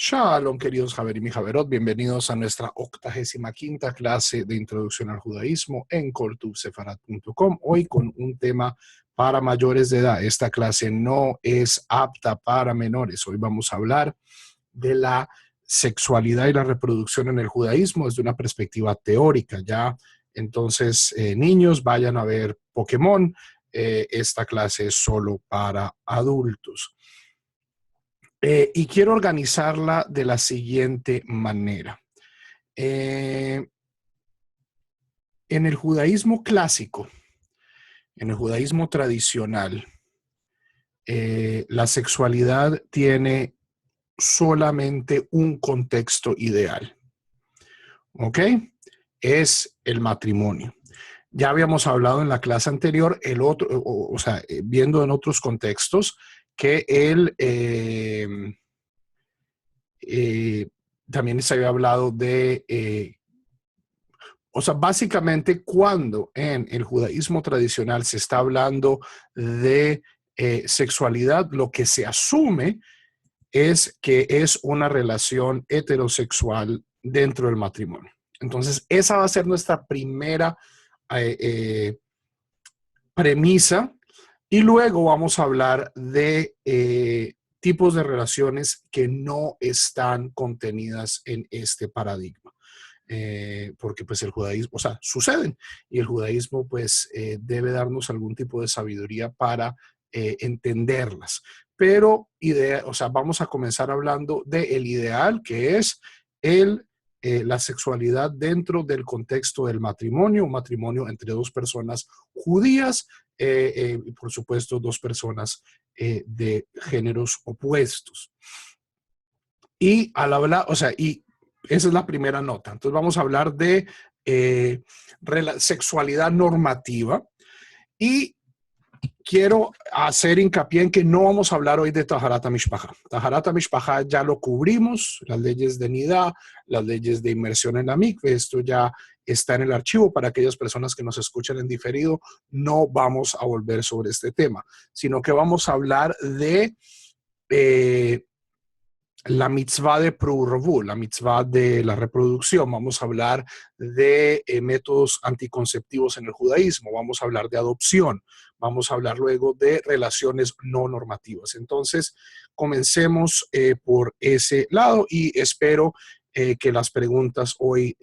Shalom, queridos Javerim y Javerot, bienvenidos a nuestra 85ª clase de Introducción al Judaísmo en coltubsefarad.com. Hoy con un tema para mayores de edad. Esta clase no es apta para menores. Hoy vamos a hablar de la sexualidad y la reproducción en el judaísmo desde una perspectiva teórica. Ya, entonces, niños, vayan a ver Pokémon. Esta clase es solo para adultos. Y quiero organizarla de la siguiente manera. En el judaísmo clásico, en el judaísmo tradicional, la sexualidad tiene solamente un contexto ideal. ¿Ok? Es el matrimonio. Ya habíamos hablado en la clase anterior, viendo en otros contextos, que también se había hablado de, básicamente cuando en el judaísmo tradicional se está hablando de sexualidad, lo que se asume es que es una relación heterosexual dentro del matrimonio. Entonces, esa va a ser nuestra primera premisa. Y luego vamos a hablar de tipos de relaciones que no están contenidas en este paradigma. Porque pues el judaísmo, suceden. Y el judaísmo pues debe darnos algún tipo de sabiduría para entenderlas. Pero vamos a comenzar hablando del ideal, que es la sexualidad dentro del contexto del matrimonio, un matrimonio entre dos personas judías, y por supuesto dos personas de géneros opuestos. Y al hablar, y esa es la primera nota. Entonces vamos a hablar de sexualidad normativa y quiero hacer hincapié en que no vamos a hablar hoy de Taharat HaMishpacha. Taharat HaMishpacha ya lo cubrimos, las leyes de nidá, las leyes de inmersión en la mikve, esto ya está en el archivo para aquellas personas que nos escuchan en diferido. No vamos a volver sobre este tema, sino que vamos a hablar de la mitzvah de Prurvu, la mitzvah de la reproducción. Vamos a hablar de métodos anticonceptivos en el judaísmo, vamos a hablar de adopción, vamos a hablar luego de relaciones no normativas. Entonces, comencemos por ese lado y espero que las preguntas hoy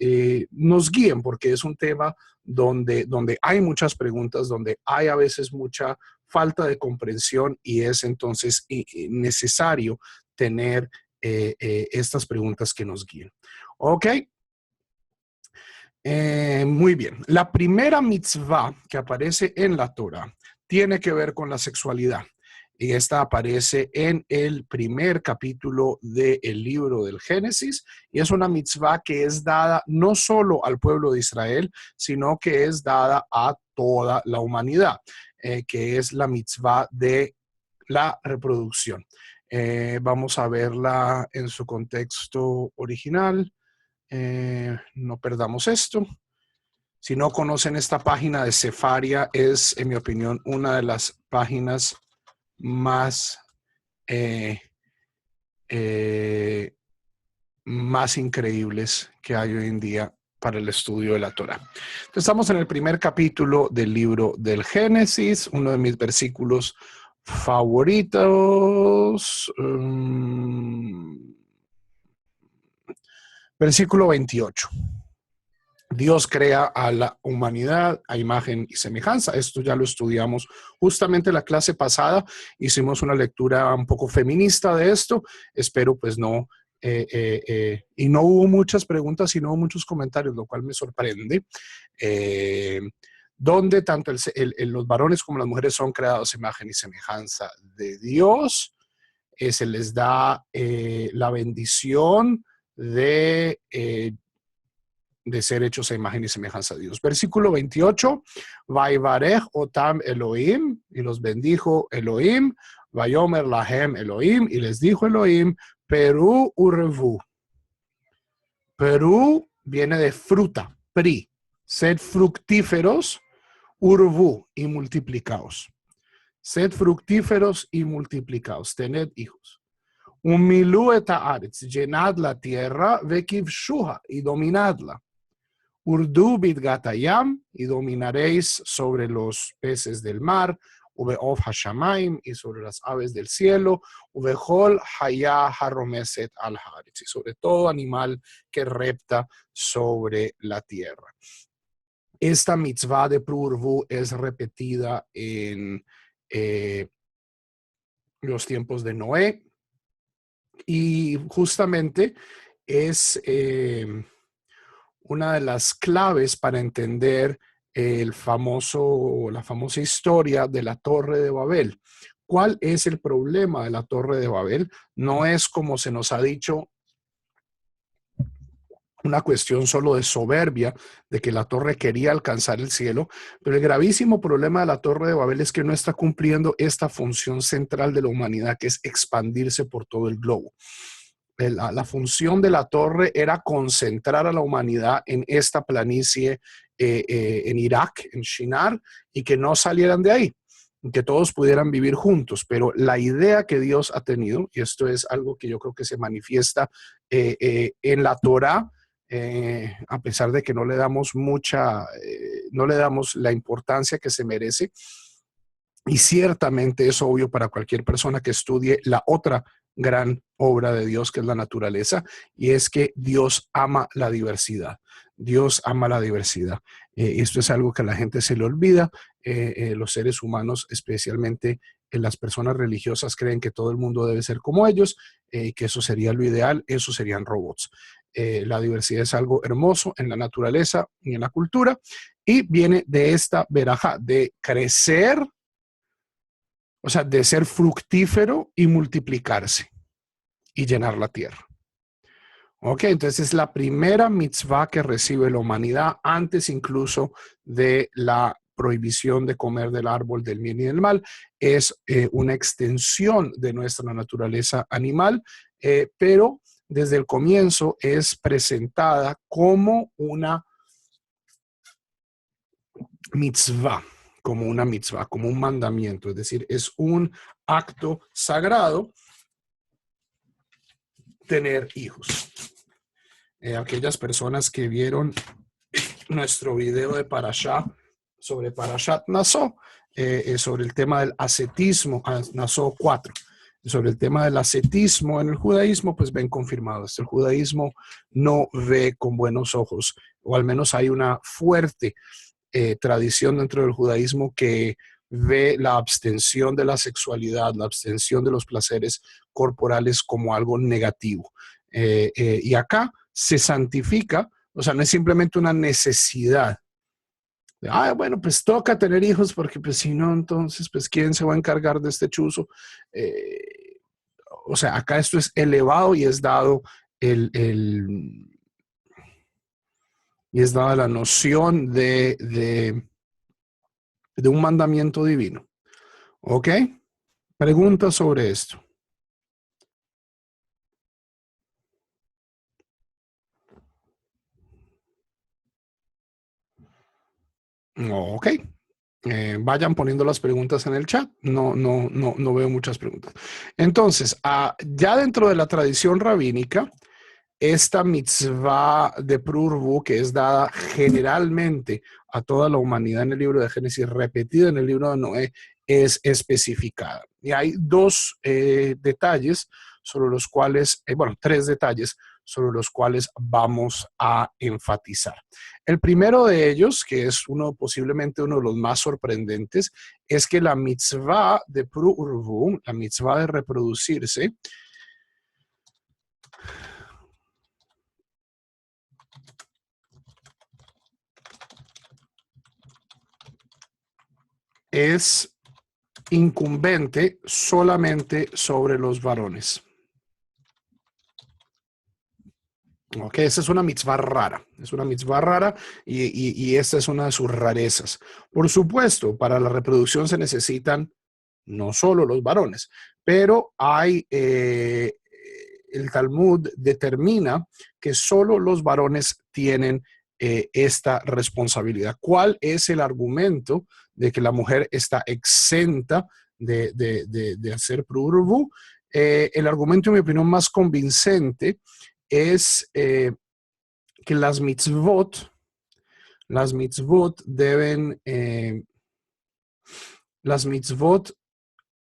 nos guíen, porque es un tema donde hay muchas preguntas, donde hay a veces mucha falta de comprensión y es entonces necesario tener estas preguntas que nos guíen. ¿Ok? Muy bien. La primera mitzvah que aparece en la Torah tiene que ver con la sexualidad. Y esta aparece en el primer capítulo del libro del Génesis. Y es una mitzvah que es dada no solo al pueblo de Israel, sino que es dada a toda la humanidad, que es la mitzvah de la reproducción. Vamos a verla en su contexto original. No perdamos esto. Si no conocen esta página de Sefaria, es, en mi opinión, una de las páginas más increíbles que hay hoy en día para el estudio de la Torah. Entonces, estamos en el primer capítulo del libro del Génesis, uno de mis versículos favoritos. Versículo 28. Dios crea a la humanidad a imagen y semejanza. Esto ya lo estudiamos justamente en la clase pasada. Hicimos una lectura un poco feminista de esto. Espero pues no... y no hubo muchas preguntas y no hubo muchos comentarios, lo cual me sorprende. Donde tanto los varones como las mujeres son creados a imagen y semejanza de Dios. Se les da la bendición de ser hechos a imagen y semejanza de Dios. Versículo 28, Vaivarech otam Elohim, y los bendijo Elohim, Vayomer lahem Elohim, y les dijo Elohim, Perú urevu. Perú viene de fruta, pri, sed fructíferos, urvu, y multiplicaos. Sed fructíferos y multiplicaos, tened hijos. Umilu et haaretz, llenad la tierra, vekivshuha, y dominadla. Urdu bidgatayam, y dominaréis sobre los peces del mar, ubeof hashamaim, y sobre las aves del cielo, ubehol haya haromeset al haaretz, y sobre todo animal que repta sobre la tierra. Esta mitzvah de Prurvu es repetida en los tiempos de Noé y justamente es una de las claves para entender la famosa historia de la Torre de Babel. ¿Cuál es el problema de la Torre de Babel? No es, como se nos ha dicho, una cuestión solo de soberbia, de que la torre quería alcanzar el cielo, pero el gravísimo problema de la Torre de Babel es que no está cumpliendo esta función central de la humanidad, que es expandirse por todo el globo. La función de la torre era concentrar a la humanidad en esta planicie en Irak, en Shinar, y que no salieran de ahí, que todos pudieran vivir juntos. Pero la idea que Dios ha tenido, y esto es algo que yo creo que se manifiesta en la Torá, a pesar de que no le damos no le damos la importancia que se merece, y ciertamente es obvio para cualquier persona que estudie la otra gran obra de Dios, que es la naturaleza, y es que Dios ama la diversidad. Dios ama la diversidad. Esto es algo que a la gente se le olvida. Los seres humanos, especialmente las personas religiosas, creen que todo el mundo debe ser como ellos, que eso sería lo ideal, eso serían robots. La diversidad es algo hermoso en la naturaleza y en la cultura, y viene de esta veraja de crecer, o sea, de ser fructífero y multiplicarse y llenar la tierra. Ok, entonces es la primera mitzvah que recibe la humanidad antes incluso de la prohibición de comer del árbol del bien y del mal. Es una extensión de nuestra naturaleza animal, pero desde el comienzo es presentada como una mitzvah, como un mandamiento, es decir, es un acto sagrado tener hijos. Aquellas personas que vieron nuestro video de Parashá sobre Parashat Naso, sobre el tema del ascetismo, Naso 4, sobre el tema del ascetismo en el judaísmo, pues ven confirmado. El judaísmo no ve con buenos ojos, o al menos hay una fuerte tradición dentro del judaísmo que ve la abstención de la sexualidad, la abstención de los placeres corporales como algo negativo. Y acá se santifica, o sea, no es simplemente una necesidad. Bueno, pues toca tener hijos porque pues si no, entonces, pues ¿quién se va a encargar de este chuzo? O sea, acá esto es elevado y es dado y es dada la noción de un mandamiento divino. ¿Ok? Preguntas sobre esto. Ok. Vayan poniendo las preguntas en el chat. No veo muchas preguntas. Entonces, ya dentro de la tradición rabínica, esta mitzvah de Prurvu, que es dada generalmente a toda la humanidad en el libro de Génesis, repetida en el libro de Noé, es especificada. Y hay detalles sobre los cuales, tres detalles sobre los cuales vamos a enfatizar. El primero de ellos, que es posiblemente uno de los más sorprendentes, es que la mitzvah de Prurvu, la mitzvah de reproducirse, es incumbente solamente sobre los varones. Ok, esa es una mitzvah rara. Es una mitzvah rara y esta es una de sus rarezas. Por supuesto, para la reproducción se necesitan no solo los varones, pero el Talmud determina que solo los varones tienen esta responsabilidad. ¿Cuál es el argumento de que la mujer está exenta de hacer prurvu? El argumento, en mi opinión, más convincente es que las mitzvot deben, las mitzvot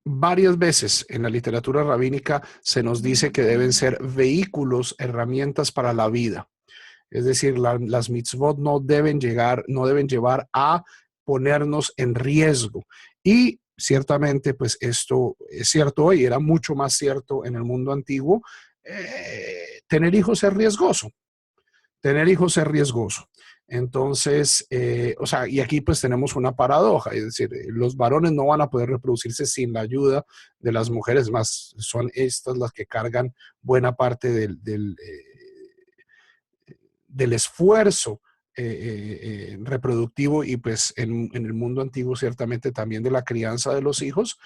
varias veces en la literatura rabínica se nos dice que deben ser vehículos, herramientas para la vida. Es decir, las mitzvot no deben llevar a ponernos en riesgo. Y ciertamente, pues esto es cierto hoy, era mucho más cierto en el mundo antiguo. Tener hijos es riesgoso. Tener hijos es riesgoso. Entonces, o sea, y aquí pues tenemos una paradoja, es decir, los varones no van a poder reproducirse sin la ayuda de las mujeres, más son estas las que cargan buena parte del esfuerzo reproductivo y pues en el mundo antiguo ciertamente también de la crianza de los hijos.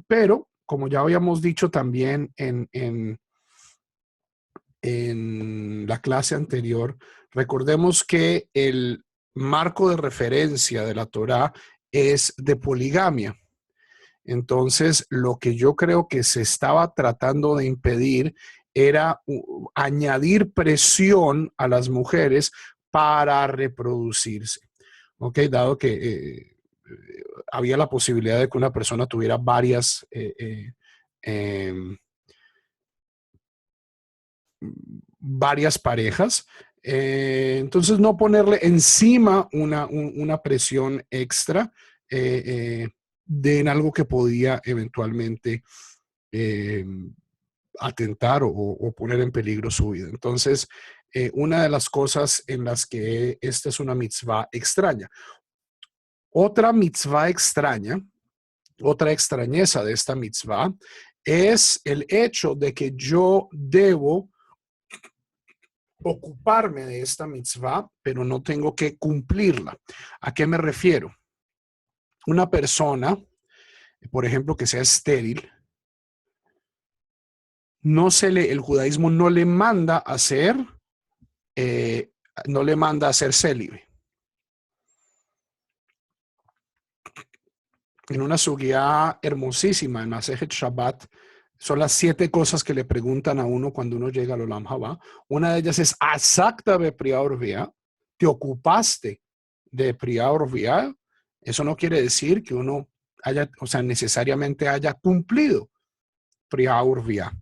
Pero, como ya habíamos dicho también en la clase anterior, recordemos que el marco de referencia de la Torá es de poligamia. Entonces, lo que yo creo que se estaba tratando de impedir era añadir presión a las mujeres para reproducirse. ¿Ok? Dado que había la posibilidad de que una persona tuviera varias parejas. Entonces, no ponerle encima una presión extra en algo que podía eventualmente eh, atentar o poner en peligro su vida. Entonces, una de las cosas en las que esta es una mitzvah extraña. Otra mitzvah extraña, otra extrañeza de esta mitzvah es el hecho de que yo debo ocuparme de esta mitzvah, pero no tengo que cumplirla. ¿A qué me refiero? Una persona, por ejemplo, que sea estéril, el judaísmo no le manda a ser, no le manda a ser célibe. En una sugía hermosísima en Masejet Shabbat, son las 7 cosas que le preguntan a uno cuando uno llega al Olam Haba. Una de ellas es, ¿asakta be priya urvia? ¿Te ocupaste de priya urvia? Eso no quiere decir que uno haya, o sea, necesariamente haya cumplido priya urvia,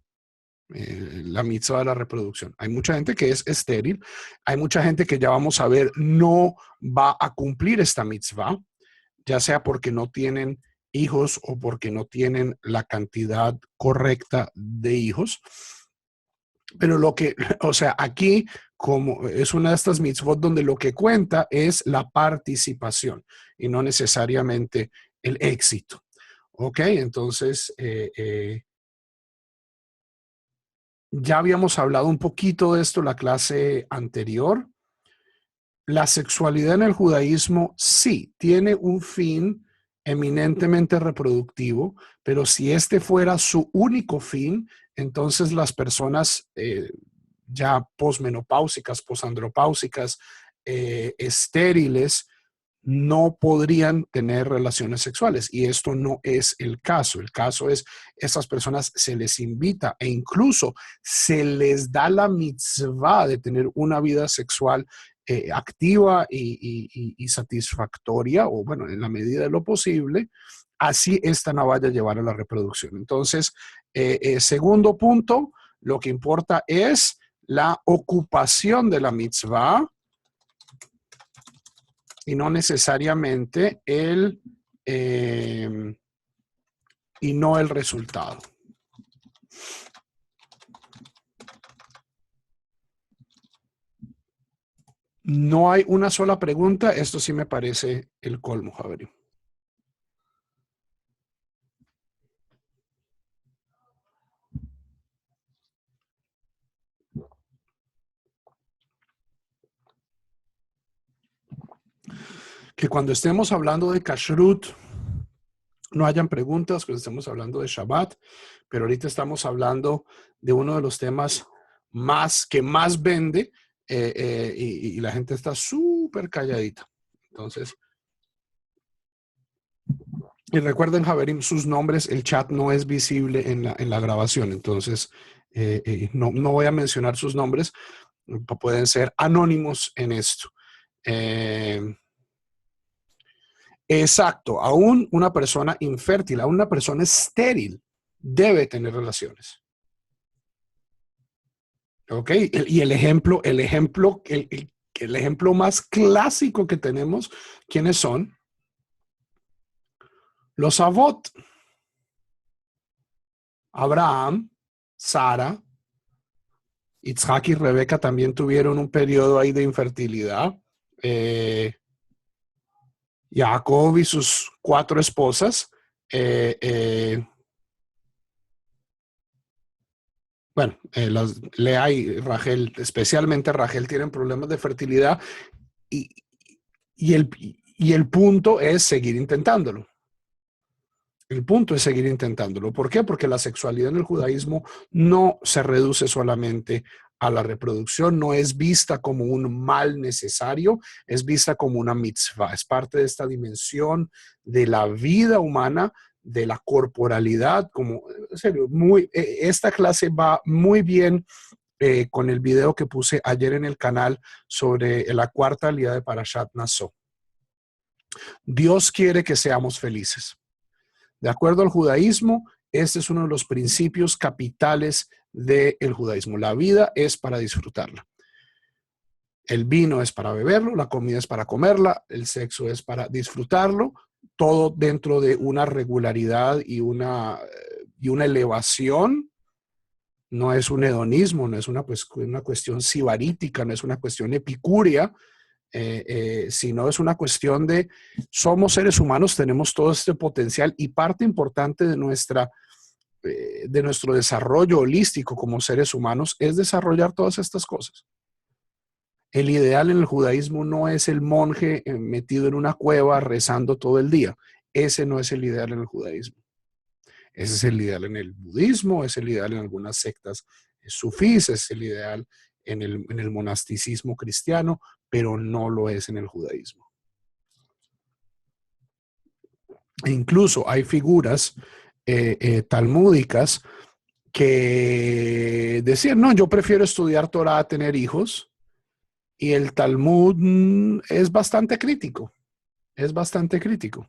la mitzvah de la reproducción. Hay mucha gente que es estéril, hay mucha gente que ya vamos a ver no va a cumplir esta mitzvah, ya sea porque no tienen hijos o porque no tienen la cantidad correcta de hijos. Pero o sea, aquí, como es una de estas mitzvot donde lo que cuenta es la participación y no necesariamente el éxito. Ok, entonces ya habíamos hablado un poquito de esto en la clase anterior. La sexualidad en el judaísmo sí tiene un fin eminentemente reproductivo, pero si este fuera su único fin, entonces las personas ya posmenopáusicas, posandropáusicas, estériles, no podrían tener relaciones sexuales. Y esto no es el caso. El caso es, estas personas se les invita e incluso se les da la mitzvah de tener una vida sexual activa y satisfactoria, o bueno, en la medida de lo posible, así esta no vaya a llevar a la reproducción. Entonces, segundo punto, lo que importa es la ocupación de la mitzvah y no necesariamente y no el resultado. No hay una sola pregunta. Esto sí me parece el colmo, Javier. Que cuando estemos hablando de kashrut, no hayan preguntas, cuando estemos hablando de Shabbat, pero ahorita estamos hablando de uno de los temas que más vende y la gente está súper calladita. Entonces, Y recuerden, Javerim, sus nombres, el chat no es visible en la grabación, entonces no voy a mencionar sus nombres, pueden ser anónimos en esto. Exacto, aún una persona infértil, aún una persona estéril debe tener relaciones. ¿Ok? Y el ejemplo más clásico que tenemos, ¿quiénes son? Los Avot. Abraham, Sara, Isaac y Rebeca también tuvieron un periodo ahí de infertilidad. Jacob y sus 4 esposas. Bueno, Lea y Rachel, especialmente Rachel, tienen problemas de fertilidad y, y, el, y el punto es seguir intentándolo. El punto es seguir intentándolo. ¿Por qué? Porque la sexualidad en el judaísmo no se reduce solamente a la reproducción, no es vista como un mal necesario, es vista como una mitzvah, es parte de esta dimensión de la vida humana, de la corporalidad, como, en serio, esta clase va muy bien con el video que puse ayer en el canal sobre la cuarta aliyá de Parashat Naso. Dios quiere que seamos felices. De acuerdo al judaísmo, este es uno de los principios capitales del judaísmo. La vida es para disfrutarla. El vino es para beberlo, la comida es para comerla, el sexo es para disfrutarlo, todo dentro de una regularidad y una elevación. No es un hedonismo, no es una cuestión sibarítica, no es una cuestión epicúrea, sino es una cuestión de somos seres humanos, tenemos todo este potencial y parte importante de nuestro desarrollo holístico como seres humanos es desarrollar todas estas cosas. El ideal en el judaísmo no es el monje metido en una cueva rezando todo el día. Ese no es el ideal en el judaísmo. Ese es el ideal en el budismo, es el ideal en algunas sectas sufís, es el ideal en el monasticismo cristiano, pero no lo es en el judaísmo. E incluso hay figuras talmúdicas que decían, no, yo prefiero estudiar Torah a tener hijos, y el Talmud es bastante crítico, es bastante crítico.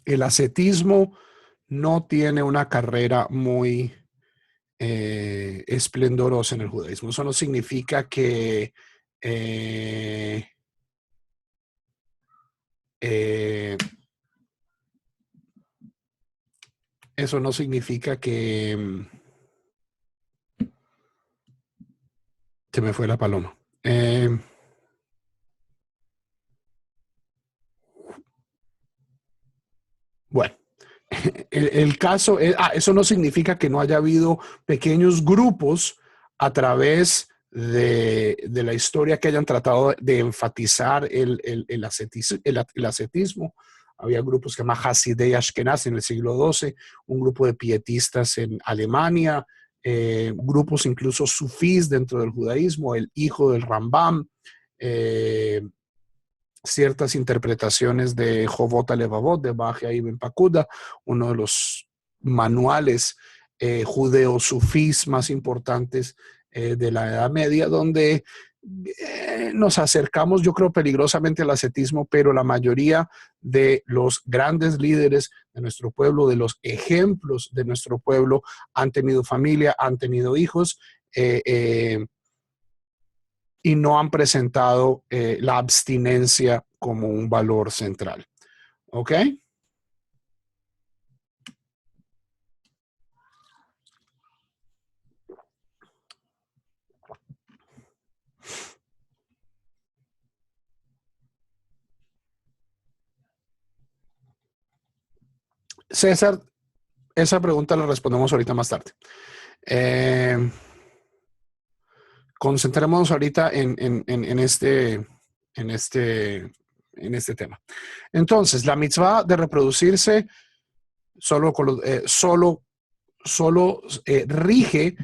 El ascetismo no tiene una carrera muy esplendorosa en el judaísmo. Eso no significa que eso no significa que se me fue la paloma. Bueno, el caso es, eso no significa que no haya habido pequeños grupos a través de la historia que hayan tratado de enfatizar el ascetismo. Había grupos que se llaman Hasidei Ashkenaz en el siglo XII, un grupo de pietistas en Alemania, grupos incluso sufís dentro del judaísmo, el hijo del Rambam, ciertas interpretaciones de Jovot Alevavot, de Bajia Ibn Pakuda, uno de los manuales judeo-sufís más importantes de la Edad Media, donde nos acercamos, yo creo, peligrosamente al ascetismo, pero la mayoría de los grandes líderes de nuestro pueblo, de los ejemplos de nuestro pueblo, han tenido familia, han tenido hijos, y no han presentado la abstinencia como un valor central. ¿Ok? César, esa pregunta la respondemos ahorita más tarde. Concentrémonos ahorita en este tema. Entonces, la mitzvah de reproducirse solo rige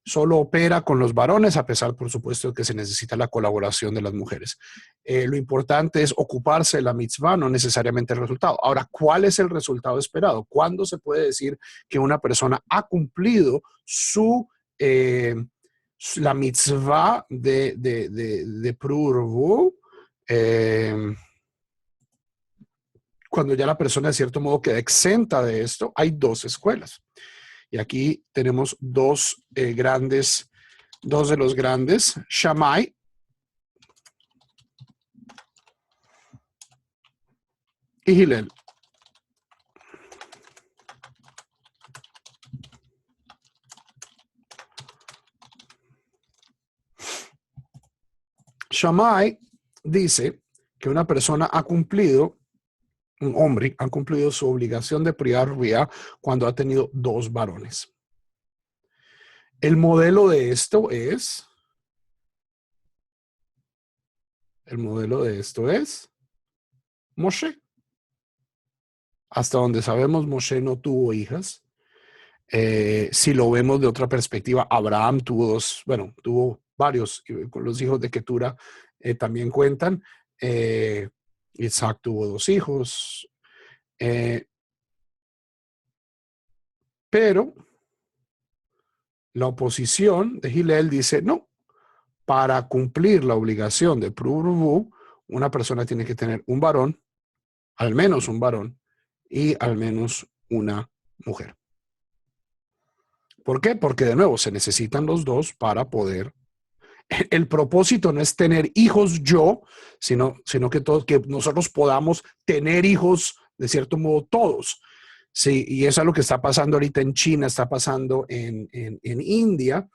solo opera con los varones, a pesar, por supuesto, de que se necesita la colaboración de las mujeres. Lo importante es ocuparse de la mitzvah, no necesariamente el resultado. Ahora, ¿cuál es el resultado esperado? ¿Cuándo se puede decir que una persona ha cumplido la mitzvah de Prurvu? Cuando ya la persona de cierto modo queda exenta de esto, hay dos escuelas. Y aquí tenemos dos de los grandes, Shammai y Hillel. Shammai dice que una persona ha cumplido, un hombre ha cumplido su obligación de priar Ruia cuando ha tenido dos varones. El modelo de esto es Moshe. Hasta donde sabemos, Moshe no tuvo hijas. Si lo vemos de otra perspectiva, Abraham tuvo varios, con los hijos de Ketura también cuentan. Isaac tuvo dos hijos. Pero la oposición de Hillel dice, no, para cumplir la obligación de Prurvu, una persona tiene que tener un varón, al menos un varón, y al menos una mujer. ¿Por qué? Porque de nuevo se necesitan los dos para poder. El propósito no es tener hijos sino que nosotros podamos tener hijos de cierto modo todos. Sí, y eso es lo que está pasando ahorita en China, está pasando en India,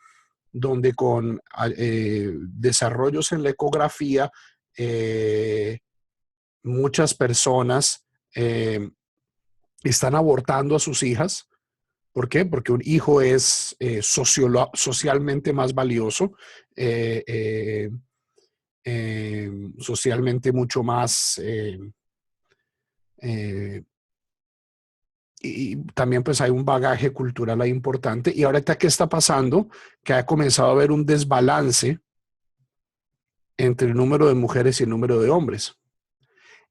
donde con desarrollos en la ecografía, muchas personas están abortando a sus hijas. ¿Por qué? Porque un hijo es socialmente más valioso, socialmente mucho más, y también pues hay un bagaje cultural ahí importante. Y ahorita, ¿qué está pasando? Que ha comenzado a haber un desbalance entre el número de mujeres y el número de hombres.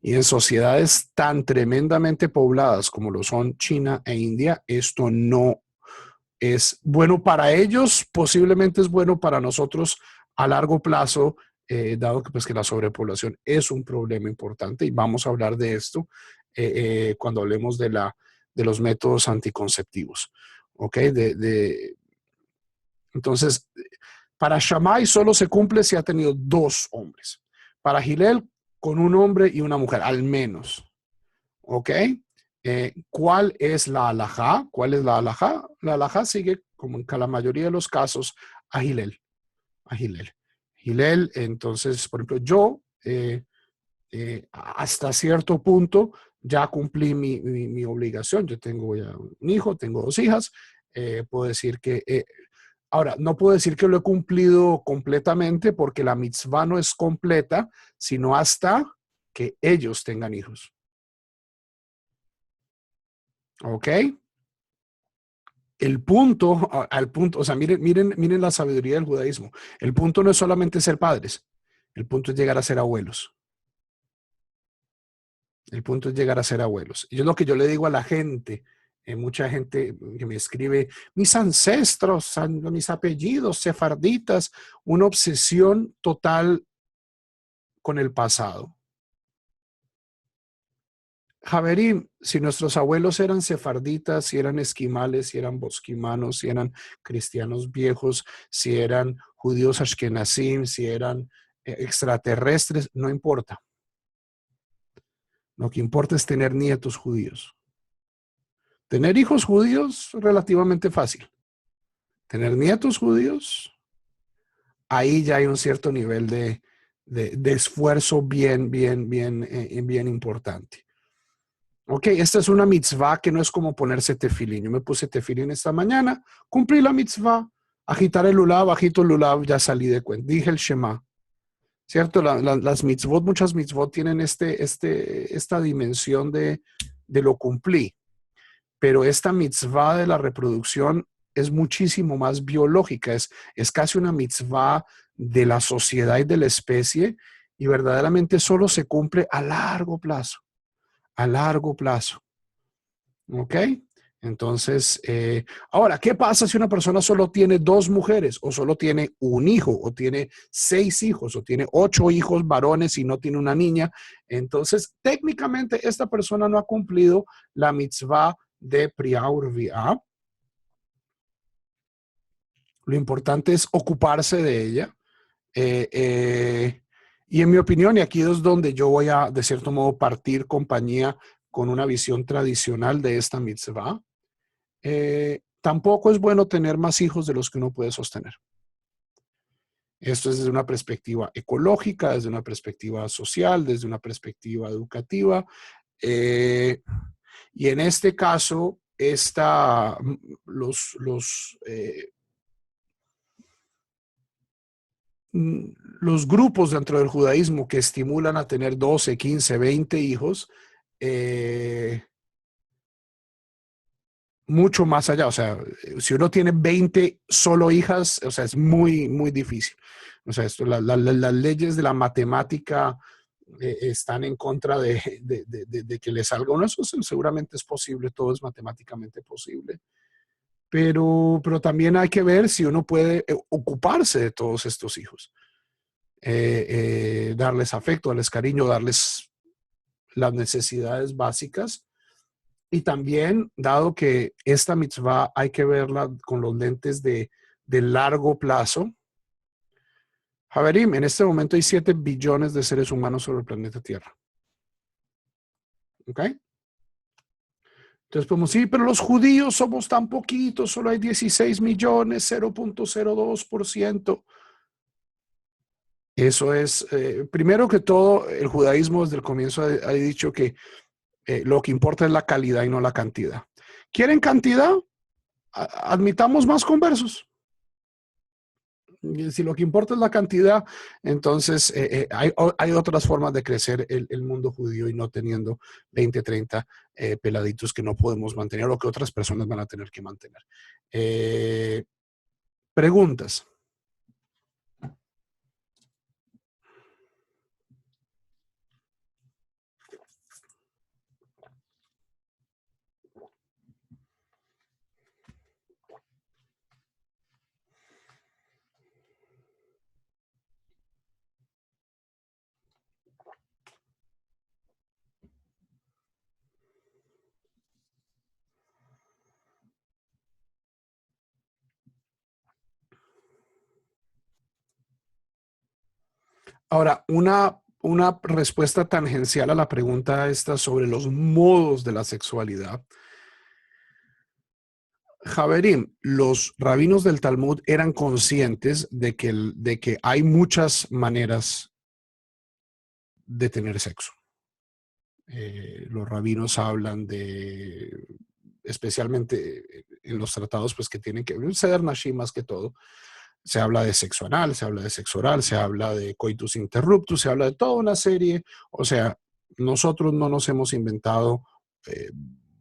Y en sociedades tan tremendamente pobladas como lo son China e India, esto no es bueno para ellos, posiblemente es bueno para nosotros a largo plazo, dado que, pues, que la sobrepoblación es un problema importante y vamos a hablar de esto cuando hablemos de los métodos anticonceptivos. ¿Ok? Entonces, para Shammai solo se cumple si ha tenido dos hombres. Para Hillel, con un hombre y una mujer, al menos. ¿Ok? ¿Cuál es la halajá? ¿Cuál es la halajá? La halajá sigue, como en la mayoría de los casos, a Hillel. Hillel, entonces, por ejemplo, yo hasta cierto punto ya cumplí mi obligación. Yo tengo ya un hijo, tengo dos hijas. Puedo decir que ahora, no puedo decir que lo he cumplido completamente porque la mitzvah no es completa, sino hasta que ellos tengan hijos. ¿Ok? El punto, o sea, miren la sabiduría del judaísmo. El punto no es solamente ser padres, el punto es llegar a ser abuelos. El punto es llegar a ser abuelos. Y es lo que yo le digo a la gente, mucha gente que me escribe, mis ancestros, mis apellidos, sefarditas, una obsesión total con el pasado. Javerim, si nuestros abuelos eran sefarditas, si eran esquimales, si eran bosquimanos, si eran cristianos viejos, si eran judíos ashkenazim, si eran extraterrestres, no importa. Lo que importa es tener nietos judíos. Tener hijos judíos, relativamente fácil. Tener nietos judíos, ahí ya hay un cierto nivel de esfuerzo bien importante. Ok, esta es una mitzvah que no es como ponerse tefilín. Yo me puse tefilín esta mañana, cumplí la mitzvah, agitar el lulav, agito el lulav, ya salí de cuenta. Dije el Shema. ¿Cierto? Las mitzvot, muchas mitzvot tienen esta dimensión de lo cumplí. Pero esta mitzvah de la reproducción es muchísimo más biológica, es casi una mitzvah de la sociedad y de la especie, y verdaderamente solo se cumple a largo plazo, a largo plazo. ¿Ok? Entonces, ahora, ¿qué pasa si una persona solo tiene 2 mujeres o solo tiene un hijo o tiene 6 hijos o tiene 8 hijos varones y no tiene una niña? Entonces, técnicamente esta persona no ha cumplido la mitzvah de Priaurvia. Lo importante es ocuparse de ella. Eh, eh, y en mi opinión, y aquí es donde yo voy a, de cierto modo, partir compañía con una visión tradicional de esta mitzvah. Tampoco es bueno tener más hijos de los que uno puede sostener. Esto es desde una perspectiva ecológica, desde una perspectiva social, desde una perspectiva educativa. Eh, y en este caso, los grupos dentro del judaísmo que estimulan a tener 12, 15, 20 hijos, eh, mucho más allá. O sea, si uno tiene 20 solo hijas, o sea, es muy, muy difícil. O sea, las leyes de la matemática están en contra de que le salga uno. Eso seguramente es posible, todo es matemáticamente posible. Pero también hay que ver si uno puede ocuparse de todos estos hijos. Darles afecto, darles cariño, darles las necesidades básicas. Y también, dado que esta mitzvah hay que verla con los lentes de largo plazo. Javerim, en este momento hay 7 billones de seres humanos sobre el planeta Tierra. ¿Ok? Entonces podemos decir, pero los judíos somos tan poquitos, solo hay 16 millones, 0.02%. Eso es, primero que todo, el judaísmo desde el comienzo ha dicho que lo que importa es la calidad y no la cantidad. ¿Quieren cantidad? Admitamos más conversos. Si lo que importa es la cantidad, entonces hay otras formas de crecer el mundo judío y no teniendo 20, 30 peladitos que no podemos mantener o que otras personas van a tener que mantener. Preguntas. Ahora, una respuesta tangencial a la pregunta esta sobre los modos de la sexualidad. Javerim, los rabinos del Talmud eran conscientes de que hay muchas maneras de tener sexo. Los rabinos hablan de, especialmente en los tratados, pues que tienen que ver, Seder Nashim más que todo, se habla de sexo anal, se habla de sexo oral, se habla de coitus interruptus, se habla de toda una serie. O sea, nosotros no nos hemos inventado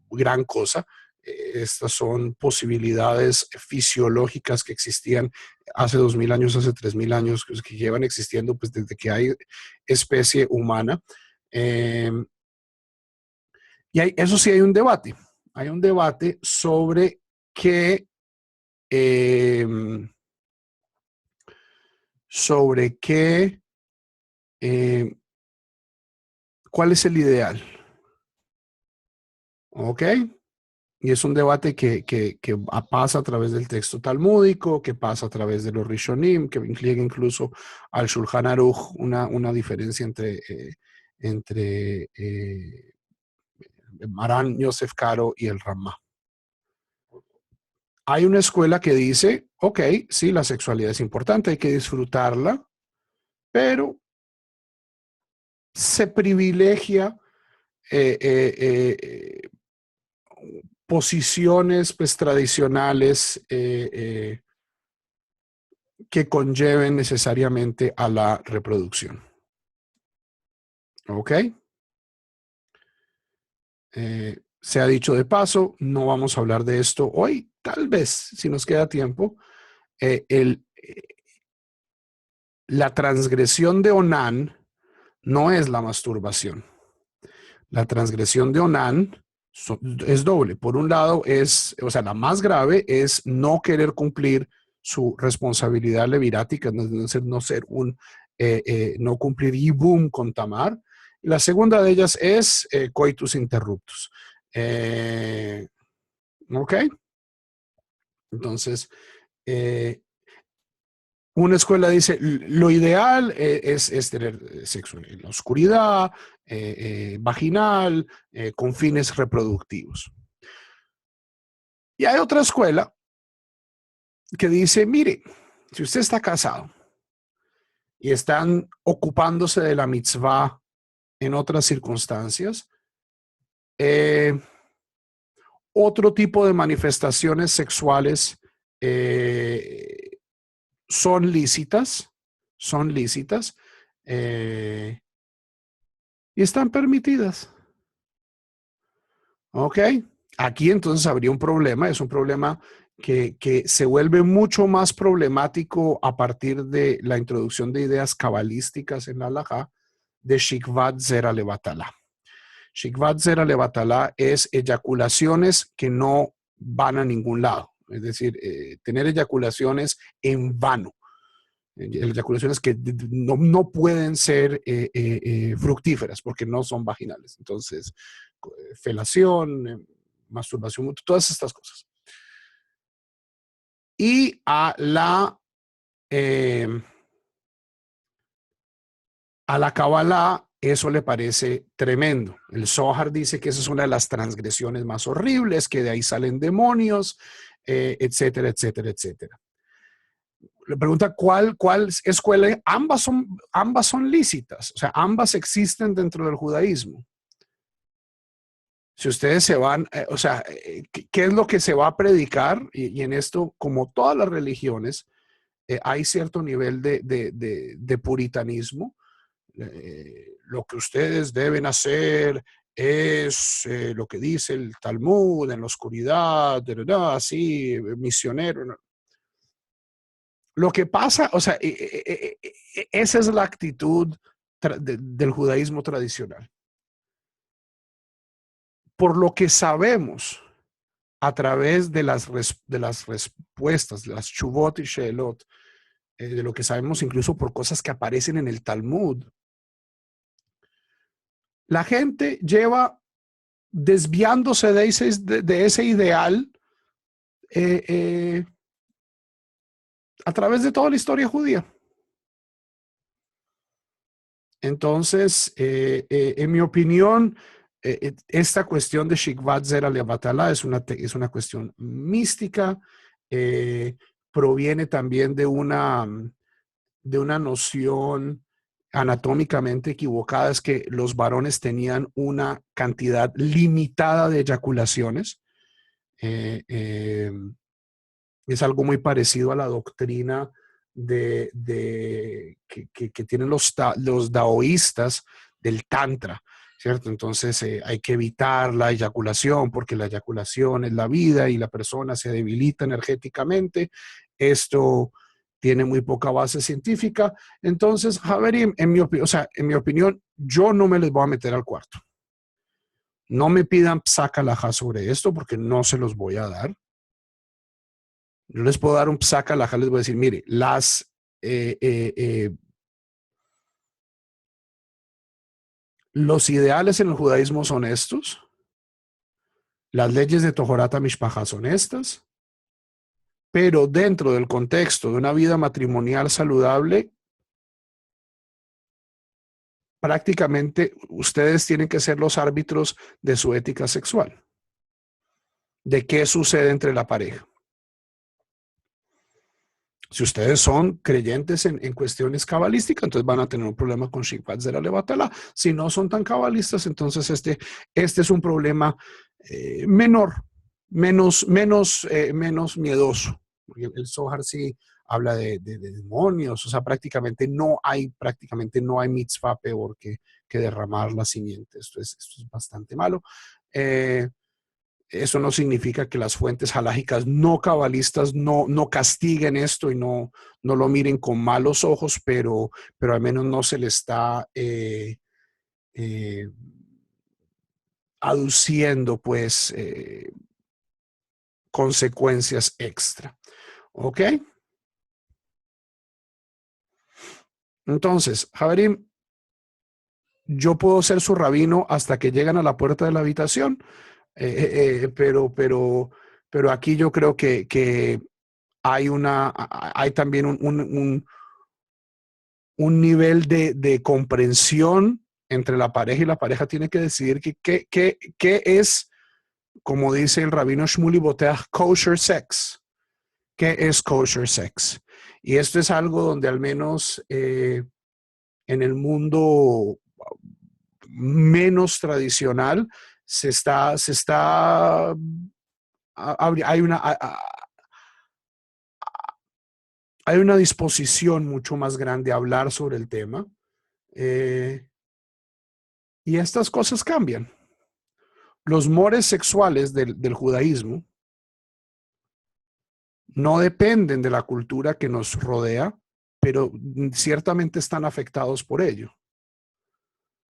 gran cosa. Estas son posibilidades fisiológicas que existían hace 2000 años, hace 3000 años, que llevan existiendo pues desde que hay especie humana. Eh, eso sí hay un debate. Hay un debate sobre qué, eh, sobre qué, eh, cuál es el ideal. ¿Ok? Y es un debate que pasa a través del texto talmúdico, que pasa a través de los Rishonim, que llega incluso al Shulchan Aruch una diferencia entre Maran Yosef Karo y el Ramá. Hay una escuela que dice, ok, sí, la sexualidad es importante, hay que disfrutarla, pero se privilegia eh, eh, eh, posiciones pues, tradicionales que conlleven necesariamente a la reproducción. ¿Ok? Se ha dicho de paso, no vamos a hablar de esto hoy, tal vez, si nos queda tiempo. eh, el, eh, la transgresión de Onán no es la masturbación. La transgresión de Onán es doble. Por un lado es, o sea, la más grave es no querer cumplir su responsabilidad levirática, no ser un, no cumplir Yibum con Tamar. Y la segunda de ellas es coitus interruptus. ¿Ok? Entonces, eh, una escuela dice, lo ideal es tener sexo en la oscuridad, vaginal, con fines reproductivos. Y hay otra escuela que dice, mire, si usted está casado y están ocupándose de la mitzvah en otras circunstancias, eh, otro tipo de manifestaciones sexuales eh, son lícitas y están permitidas. ¿Ok? Aquí entonces habría un problema, es un problema que se vuelve mucho más problemático a partir de la introducción de ideas cabalísticas en la halajá de Shikvat Zera Levatala. Shikvat Zera Levatala es eyaculaciones que no van a ningún lado, es decir, tener eyaculaciones en vano, eyaculaciones que no pueden ser fructíferas porque no son vaginales. Entonces, felación, masturbación, todas estas cosas. Y eh, a la Kabbalah eso le parece tremendo. El Zohar dice que esa es una de las transgresiones más horribles, que de ahí salen demonios, etcétera, etcétera, etcétera. Le pregunta cuál escuela, ambas son lícitas, o sea, ambas existen dentro del judaísmo. Si ustedes se van, o sea, ¿qué es lo que se va a predicar? Y en esto, como todas las religiones, hay cierto nivel de puritanismo. Lo que ustedes deben hacer es lo que dice el Talmud en la oscuridad, así, misionero. ¿No? Lo que pasa, o sea, esa es la actitud del judaísmo tradicional. Por lo que sabemos a través de las respuestas, de las chuvot y shelot, de lo que sabemos incluso por cosas que aparecen en el Talmud, la gente lleva desviándose de ese ideal eh, eh, a través de toda la historia judía. Entonces, en mi opinión, esta cuestión de Shikvat Zera Levatala es una cuestión mística, proviene también de una noción anatómicamente equivocada, es que los varones tenían una cantidad limitada de eyaculaciones. Eh, eh, es algo muy parecido a la doctrina que tienen los daoístas del Tantra, ¿cierto? Entonces hay que evitar la eyaculación porque la eyaculación es la vida y la persona se debilita energéticamente. Esto tiene muy poca base científica. Entonces, Javerim, o sea, en mi opinión, yo no me les voy a meter al cuarto. No me pidan psakalajá sobre esto porque no se los voy a dar. Yo les puedo dar un psaca alajá, les voy a decir, mire, los ideales en el judaísmo son estos, las leyes de Tohorat Mishpacha son estas, pero dentro del contexto de una vida matrimonial saludable, prácticamente ustedes tienen que ser los árbitros de su ética sexual, de qué sucede entre la pareja. Si ustedes son creyentes en cuestiones cabalísticas, entonces van a tener un problema con Shikvat Zera Levatala. Si no son tan cabalistas, entonces este es un problema menor, menos miedoso. Porque el Zohar sí habla de demonios, o sea, prácticamente no hay mitzvah peor que derramar la simiente. Esto es bastante malo. Eso no significa que las fuentes halágicas no cabalistas no castiguen esto y no lo miren con malos ojos, pero al menos no se le está eh, aduciendo pues consecuencias extra. ¿Ok? Entonces, Javerim, yo puedo ser su rabino hasta que llegan a la puerta de la habitación, pero aquí yo creo que hay también un nivel de comprensión entre la pareja y la pareja tiene que decidir qué es, como dice el rabino Shmuley Boteach, kosher sex. ¿Qué es kosher sex? Y esto es algo donde al menos en el mundo menos tradicional hay hay una disposición mucho más grande a hablar sobre el tema eh, y estas cosas cambian. Los mores sexuales del judaísmo no dependen de la cultura que nos rodea, pero ciertamente están afectados por ello.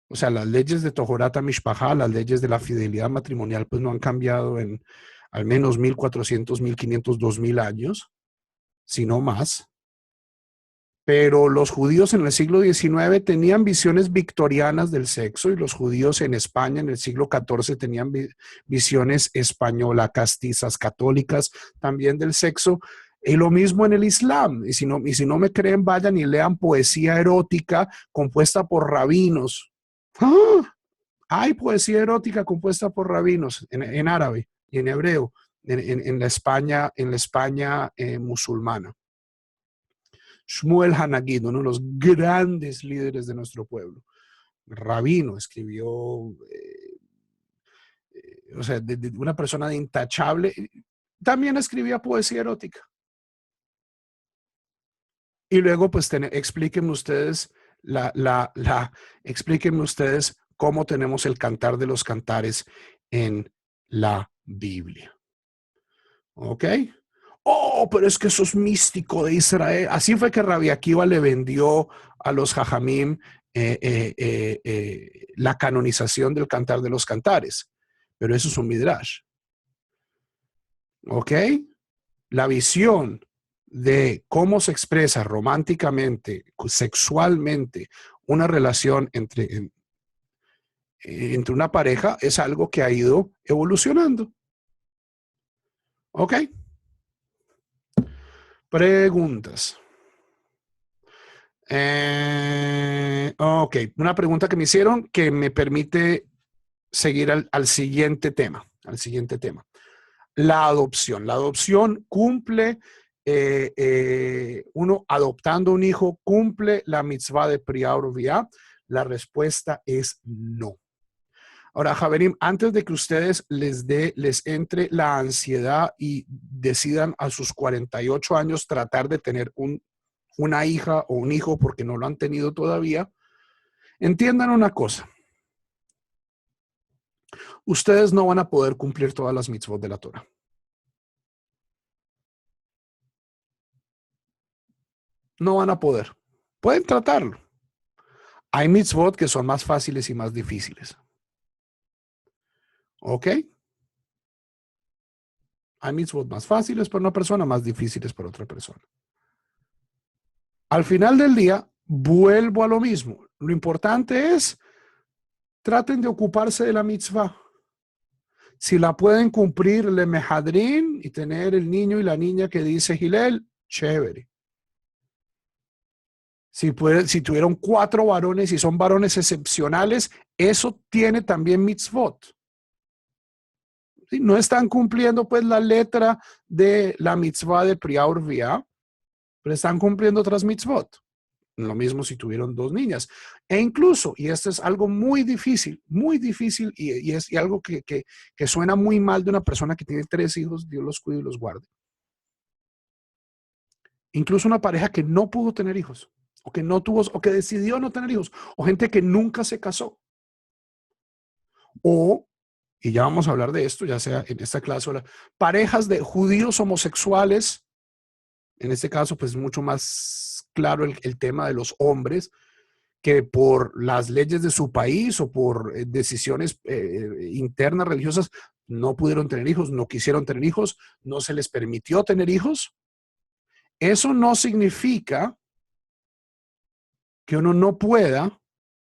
O sea, las leyes de Tohorat HaMishpachá, las leyes de la fidelidad matrimonial, pues no han cambiado en al menos 1400, 1500, 2000 años, sino más. Pero los judíos en el siglo XIX tenían visiones victorianas del sexo y los judíos en España en el siglo XIV tenían visiones españolas, castizas, católicas también del sexo. Y lo mismo en el Islam. Y si no me creen, vayan y lean poesía erótica compuesta por rabinos. ¡Ah! Hay poesía erótica compuesta por rabinos en árabe y en hebreo en la España musulmana. Shmuel Hanagid, uno de los grandes líderes de nuestro pueblo, rabino, escribió, o sea, de una persona de intachable, también escribía poesía erótica. Y luego, pues, explíquenme ustedes explíquenme ustedes cómo tenemos el cantar de los cantares en la Biblia. ¿Ok? Oh, pero es que eso es místico de Israel. Así fue que Rabbi Akiva le vendió a los Jajamim la canonización del Cantar de los Cantares. Pero eso es un midrash. ¿Ok? La visión de cómo se expresa románticamente, sexualmente, una relación entre una pareja es algo que ha ido evolucionando. ¿Ok? Preguntas. Ok, una pregunta que me hicieron que me permite seguir al siguiente tema. Al siguiente tema. La adopción. La adopción cumple, uno adoptando un hijo, cumple la mitzvah de Priya Uruviá. La respuesta es no. Ahora, Javerim, antes de que ustedes les entre la ansiedad y decidan a sus 48 años tratar de tener una hija o un hijo porque no lo han tenido todavía, entiendan una cosa. Ustedes no van a poder cumplir todas las mitzvot de la Torah. No van a poder. Pueden tratarlo. Hay mitzvot que son más fáciles y más difíciles. ¿Ok? Hay mitzvot más fáciles para una persona, más difíciles para otra persona. Al final del día, vuelvo a lo mismo. Lo importante es, traten de ocuparse de la mitzvah. Si la pueden cumplir, le mejadrín y tener el niño y la niña que dice Gilel, chévere. Si tuvieron 4 varones y son varones excepcionales, eso tiene también mitzvot. ¿Sí? No están cumpliendo pues la letra de la mitzvah de Priya Uruviá, pero están cumpliendo otras mitzvot. Lo mismo si tuvieron 2 niñas. E incluso, y esto es algo muy difícil y algo que suena muy mal de una persona que tiene 3 hijos, Dios los cuide y los guarde. Incluso una pareja que no pudo tener hijos, o que no tuvo, o que decidió no tener hijos, o gente que nunca se casó. O y ya vamos a hablar de esto, ya sea en esta clase o parejas de judíos homosexuales, en este caso pues mucho más claro el tema de los hombres, que por las leyes de su país o por decisiones internas religiosas no pudieron tener hijos, no quisieron tener hijos, no se les permitió tener hijos. Eso no significa que uno no pueda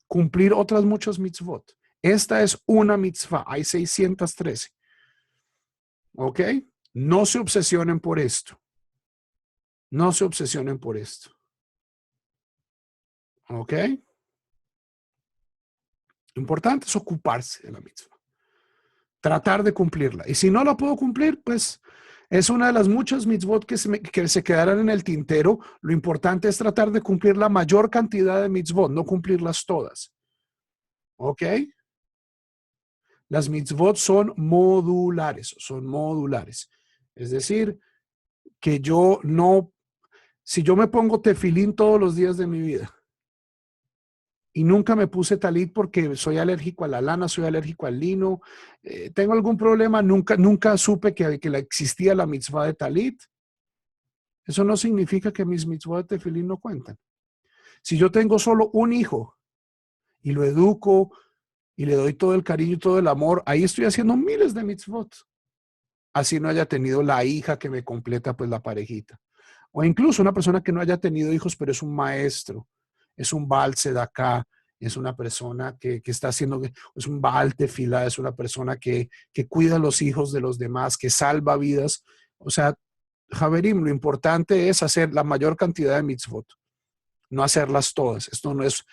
cumplir otras muchas mitzvot. Esta es una mitzvah, hay 613. ¿Ok? No se obsesionen por esto. No se obsesionen por esto. ¿Ok? Lo importante es ocuparse de la mitzvah. Tratar de cumplirla. Y si no la puedo cumplir, pues es una de las muchas mitzvot que se quedarán en el tintero. Lo importante es tratar de cumplir la mayor cantidad de mitzvot, no cumplirlas todas. ¿Ok? Las mitzvot son modulares, son modulares. Es decir, que yo no, si yo me pongo tefilín todos los días de mi vida y nunca me puse talit porque soy alérgico a la lana, soy alérgico al lino, tengo algún problema, nunca supe que existía la mitzvah de talit, eso no significa que mis mitzvot de tefilín no cuentan. Si yo tengo solo un hijo y lo educo y le doy todo el cariño y todo el amor, ahí estoy haciendo miles de mitzvot. Así no haya tenido la hija que me completa pues la parejita. O incluso una persona que no haya tenido hijos, pero es un maestro, es un Baal Tzedakah, es una persona que está haciendo, es un Baal Tefilá, es una persona que cuida a los hijos de los demás, que salva vidas. O sea, Javerim, lo importante es hacer la mayor cantidad de mitzvot, no hacerlas todas. Esto no es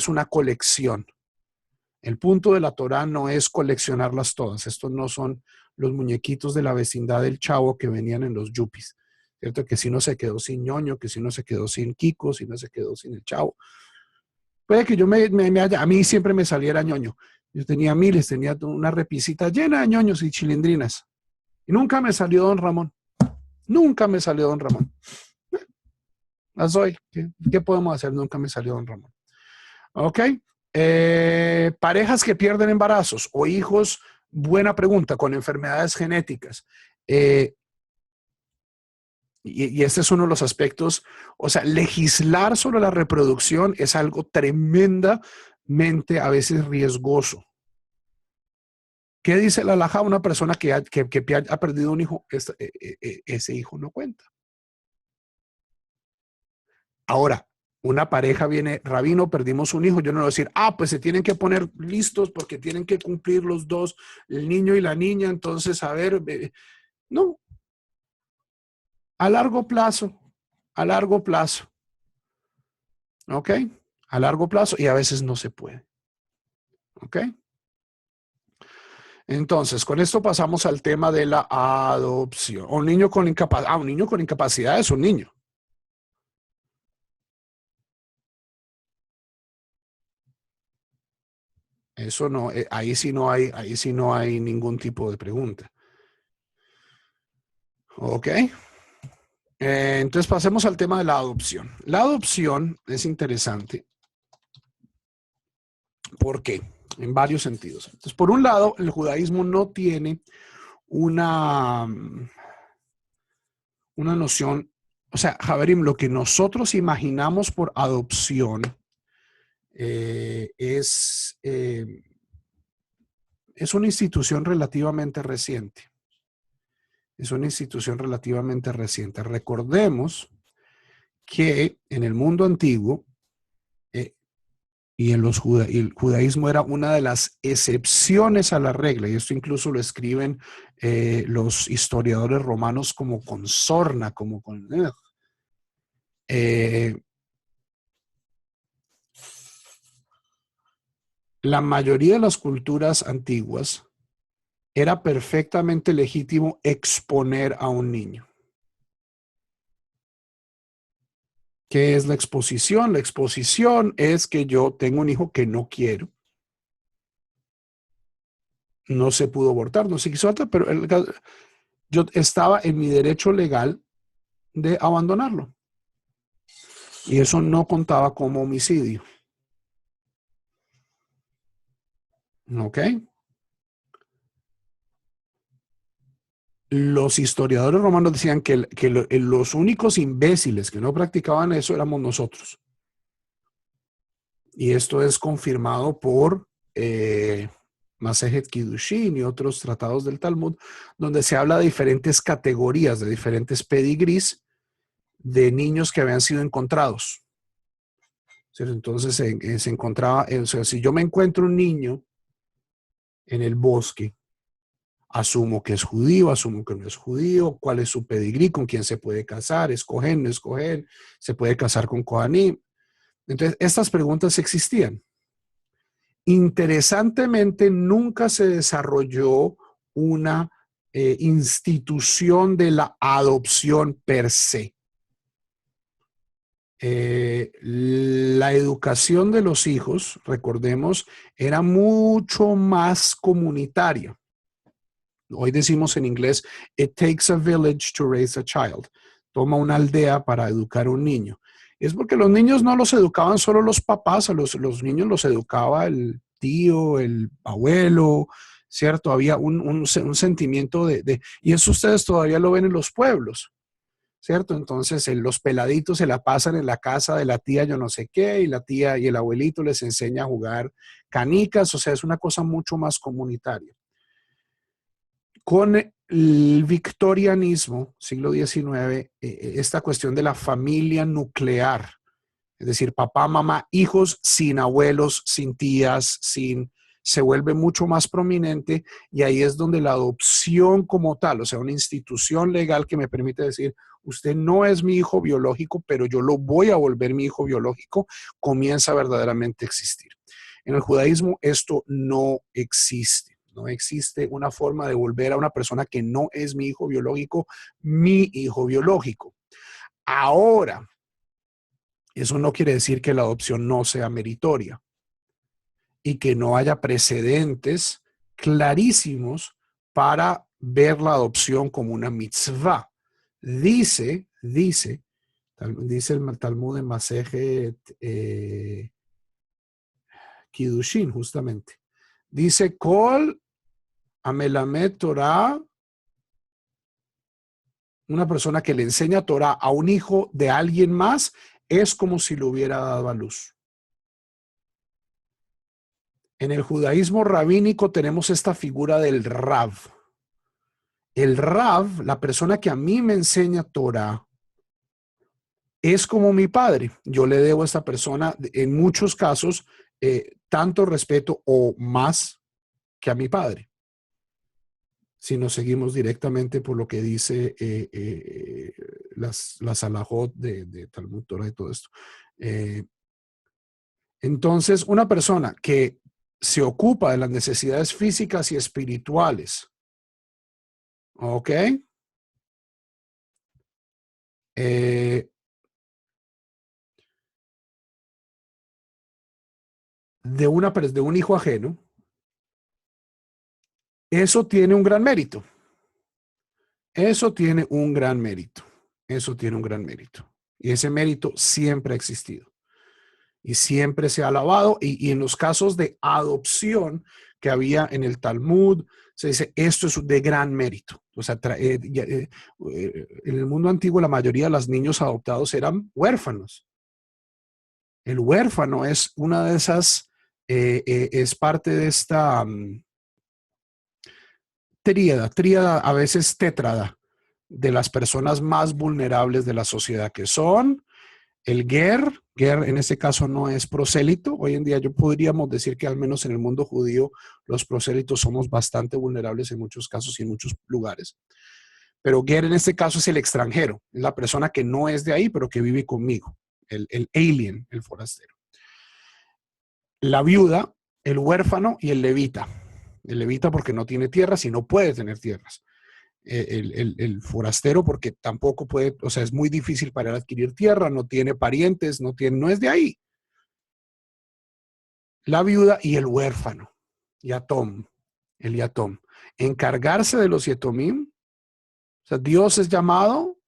una colección. El punto de la Torah no es coleccionarlas todas. Estos no son los muñequitos de la vecindad del Chavo que venían en los yuppies. ¿Cierto? Que si no se quedó sin ñoño, que si no se quedó sin Kiko, si no se quedó sin el Chavo. Puede que yo a mí siempre me saliera ñoño. Yo tenía miles, tenía una repisita llena de ñoños y chilindrinas. Y nunca me salió Don Ramón. Nunca me salió Don Ramón. Soy. ¿Qué podemos hacer? Nunca me salió Don Ramón. ¿Ok? Parejas que pierden embarazos o hijos, buena pregunta, con enfermedades genéticas. Y este es uno de los aspectos, o sea, legislar sobre la reproducción es algo tremendamente a veces riesgoso. ¿Qué dice la halajá? Una persona que ha perdido un hijo, ese hijo no cuenta. Ahora, una pareja viene, rabino, perdimos un hijo, yo no le voy a decir, pues se tienen que poner listos porque tienen que cumplir los dos, el niño y la niña, entonces, a ver, no, a largo plazo, ¿ok? A largo plazo y a veces no se puede, ¿ok? Entonces, con esto pasamos al tema de la adopción. Un niño con incapacidad, un niño con incapacidad es un niño. Eso no, ahí sí no hay ningún tipo de pregunta. ¿Ok? Entonces pasemos al tema de la adopción. La adopción es interesante. ¿Por qué? En varios sentidos. Entonces, por un lado, el judaísmo no tiene una noción, o sea, Javerim, lo que nosotros imaginamos por adopción es una institución relativamente reciente. Es una institución relativamente reciente. Recordemos que en el mundo antiguo y el judaísmo era una de las excepciones a la regla, y esto incluso lo escriben los historiadores romanos como con sorna, como con... la mayoría de las culturas antiguas era perfectamente legítimo exponer a un niño. ¿Qué es la exposición? La exposición es que yo tengo un hijo que no quiero. No se pudo abortar, no se quiso abortar, pero yo estaba en mi derecho legal de abandonarlo. Y eso no contaba como homicidio. ¿Ok? los historiadores romanos decían que los únicos imbéciles que no practicaban eso éramos nosotros. Y esto es confirmado por Masejet Kiddushin y otros tratados del Talmud, donde se habla de diferentes categorías, de diferentes pedigrís de niños que habían sido encontrados. Entonces se encontraba, o sea, si yo me encuentro un niño en el bosque, asumo que es judío, asumo que no es judío, cuál es su pedigrí, con quién se puede casar, escoger, no escoger, se puede casar con Kohanim. Entonces, estas preguntas existían. Interesantemente, nunca se desarrolló una institución de la adopción per se. La educación de los hijos, recordemos, era mucho más comunitaria. Hoy decimos en inglés, it takes a village to raise a child. Toma una aldea para educar a un niño. Es porque los niños no los educaban solo los papás, a los niños los educaba el tío, el abuelo, ¿cierto? Había un sentimiento y eso ustedes todavía lo ven en los pueblos, ¿cierto? Entonces los peladitos se la pasan en la casa de la tía yo no sé qué, y la tía y el abuelito les enseña a jugar canicas, o sea, es una cosa mucho más comunitaria. Con el victorianismo, siglo XIX, esta cuestión de la familia nuclear, es decir, papá, mamá, hijos sin abuelos, sin tías, se vuelve mucho más prominente, y ahí es donde la adopción como tal, o sea, una institución legal que me permite decir, usted no es mi hijo biológico, pero yo lo voy a volver mi hijo biológico, comienza verdaderamente a existir. En el judaísmo esto no existe. No existe una forma de volver a una persona que no es mi hijo biológico, mi hijo biológico. Ahora, eso no quiere decir que la adopción no sea meritoria y que no haya precedentes clarísimos para ver la adopción como una mitzvah. Dice el Talmud en Masejet Kiddushin, justamente. Dice, Kol Amelamed Torah, una persona que le enseña Torah a un hijo de alguien más, es como si lo hubiera dado a luz. En el judaísmo rabínico tenemos esta figura del Rav. El Rav, la persona que a mí me enseña Torah, es como mi padre. Yo le debo a esta persona, en muchos casos, tanto respeto o más que a mi padre. Si nos seguimos directamente por lo que dice las alajot de Talmud Torah y todo esto. Entonces, una persona que se ocupa de las necesidades físicas y espirituales, ¿ok? De un hijo ajeno, eso tiene un gran mérito. Eso tiene un gran mérito. Eso tiene un gran mérito. Y ese mérito siempre ha existido. Y siempre se ha alabado. Y en los casos de adopción que había en el Talmud, se dice, esto es de gran mérito. O sea, en el mundo antiguo la mayoría de los niños adoptados eran huérfanos. El huérfano es una de esas, es parte de esta tríada, a veces tétrada, de las personas más vulnerables de la sociedad, que son el ger en este caso no es prosélito. Hoy en día yo podríamos decir que al menos en el mundo judío los prosélitos somos bastante vulnerables en muchos casos y en muchos lugares. Pero ger en este caso es el extranjero, es la persona que no es de ahí, pero que vive conmigo, el alien, el forastero. La viuda, el huérfano y el levita. El levita porque no tiene tierras y no puede tener tierras. El forastero porque tampoco puede, o sea, es muy difícil para él adquirir tierra, no tiene parientes, no es de ahí. La viuda y el huérfano, yatom, el yatom. Encargarse de los yatomim, o sea, Dios es llamado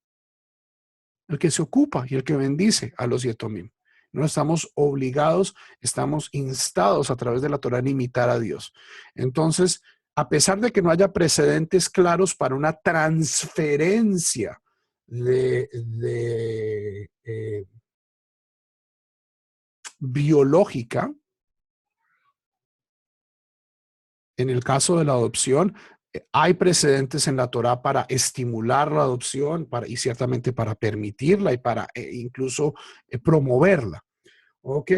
el que se ocupa y el que bendice a los yatomim. No estamos obligados, estamos instados a través de la Torah a imitar a Dios. Entonces, a pesar de que no haya precedentes claros para una transferencia de biológica, en el caso de la adopción, hay precedentes en la Torá para estimular la adopción y ciertamente para permitirla y para incluso promoverla. ¿Ok?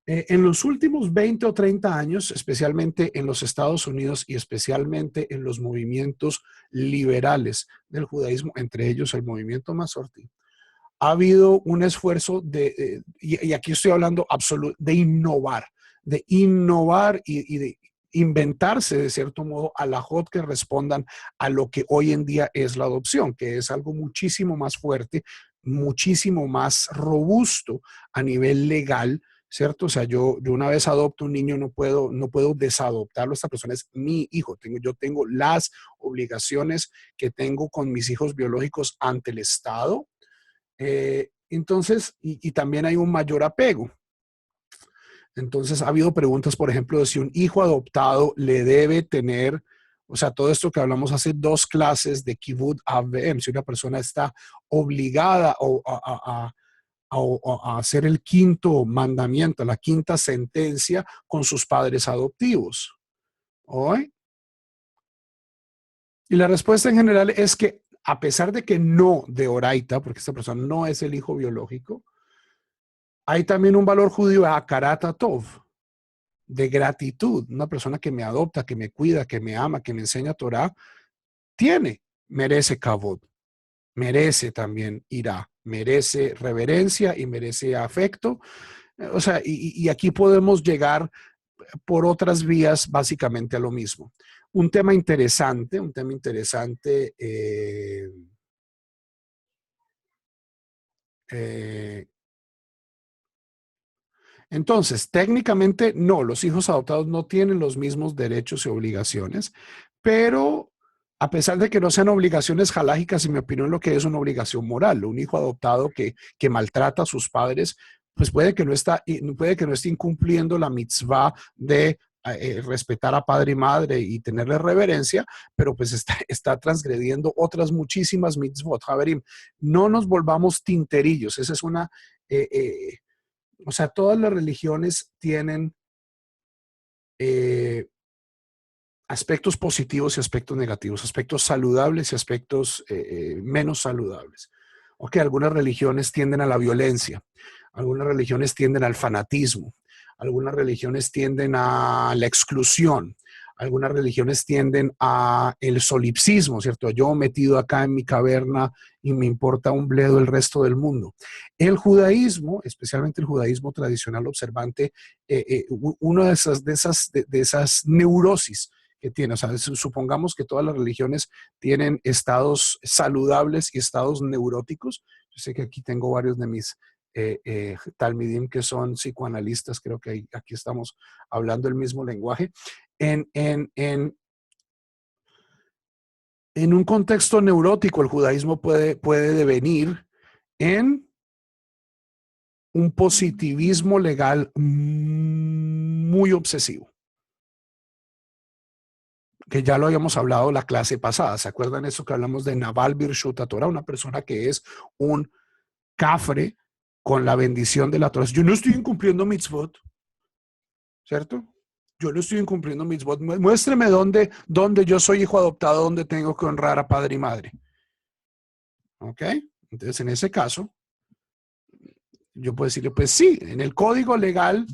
En los últimos 20 o 30 años, especialmente en los Estados Unidos y especialmente en los movimientos liberales del judaísmo, entre ellos el movimiento Masorti, ha habido un esfuerzo y aquí estoy hablando de innovar y de inventarse de cierto modo alajot que respondan a lo que hoy en día es la adopción, que es algo muchísimo más fuerte, muchísimo más robusto a nivel legal, ¿cierto? O sea, yo una vez adopto un niño, no puedo desadoptarlo, esta persona es mi hijo, yo tengo las obligaciones que tengo con mis hijos biológicos ante el Estado. Entonces, y también hay un mayor apego. Entonces, ha habido preguntas, por ejemplo, de si un hijo adoptado le debe tener, o sea, todo esto que hablamos hace 2 clases de Kibud Av, si una persona está obligada a hacer el quinto mandamiento, la quinta sentencia con sus padres adoptivos. ¿Oye? Y la respuesta en general es que a pesar de que no de oraita, porque esta persona no es el hijo biológico, hay también un valor judío a Karat Tov, de gratitud. Una persona que me adopta, que me cuida, que me ama, que me enseña Torah, merece kavod, merece también irá, merece reverencia y merece afecto. O sea, y aquí podemos llegar por otras vías básicamente a lo mismo. Un tema interesante. Eh, Entonces, técnicamente no, los hijos adoptados no tienen los mismos derechos y obligaciones, pero a pesar de que no sean obligaciones halágicas, en mi opinión, lo que es una obligación moral. Un hijo adoptado que maltrata a sus padres, pues puede que no esté incumpliendo la mitzvah de respetar a padre y madre y tenerle reverencia, pero pues está transgrediendo otras muchísimas mitzvot. Javerim, no nos volvamos tinterillos. Esa es una... o sea, todas las religiones tienen eh, aspectos positivos y aspectos negativos, aspectos saludables y aspectos menos saludables. Ok, algunas religiones tienden a la violencia, algunas religiones tienden al fanatismo, algunas religiones tienden a la exclusión, algunas religiones tienden a el solipsismo, ¿cierto? Yo metido acá en mi caverna y me importa un bledo el resto del mundo. El judaísmo, especialmente el judaísmo tradicional observante, una de esas neurosis que tiene, o sea, supongamos que todas las religiones tienen estados saludables y estados neuróticos. Yo sé que aquí tengo varios de mis talmidim que son psicoanalistas, creo que aquí estamos hablando el mismo lenguaje. En, en, en, en un contexto neurótico, el judaísmo puede devenir en un positivismo legal muy obsesivo, que ya lo habíamos hablado la clase pasada. ¿Se acuerdan eso que hablamos de Naval Birshut Torah? Una persona que es un cafre con la bendición de la Torah. Yo no estoy incumpliendo mitzvot, ¿cierto? Yo no estoy incumpliendo mitzvot. Muéstreme dónde yo soy hijo adoptado, donde tengo que honrar a padre y madre. ¿Ok? Entonces, en ese caso, yo puedo decirle, pues sí, en el código legal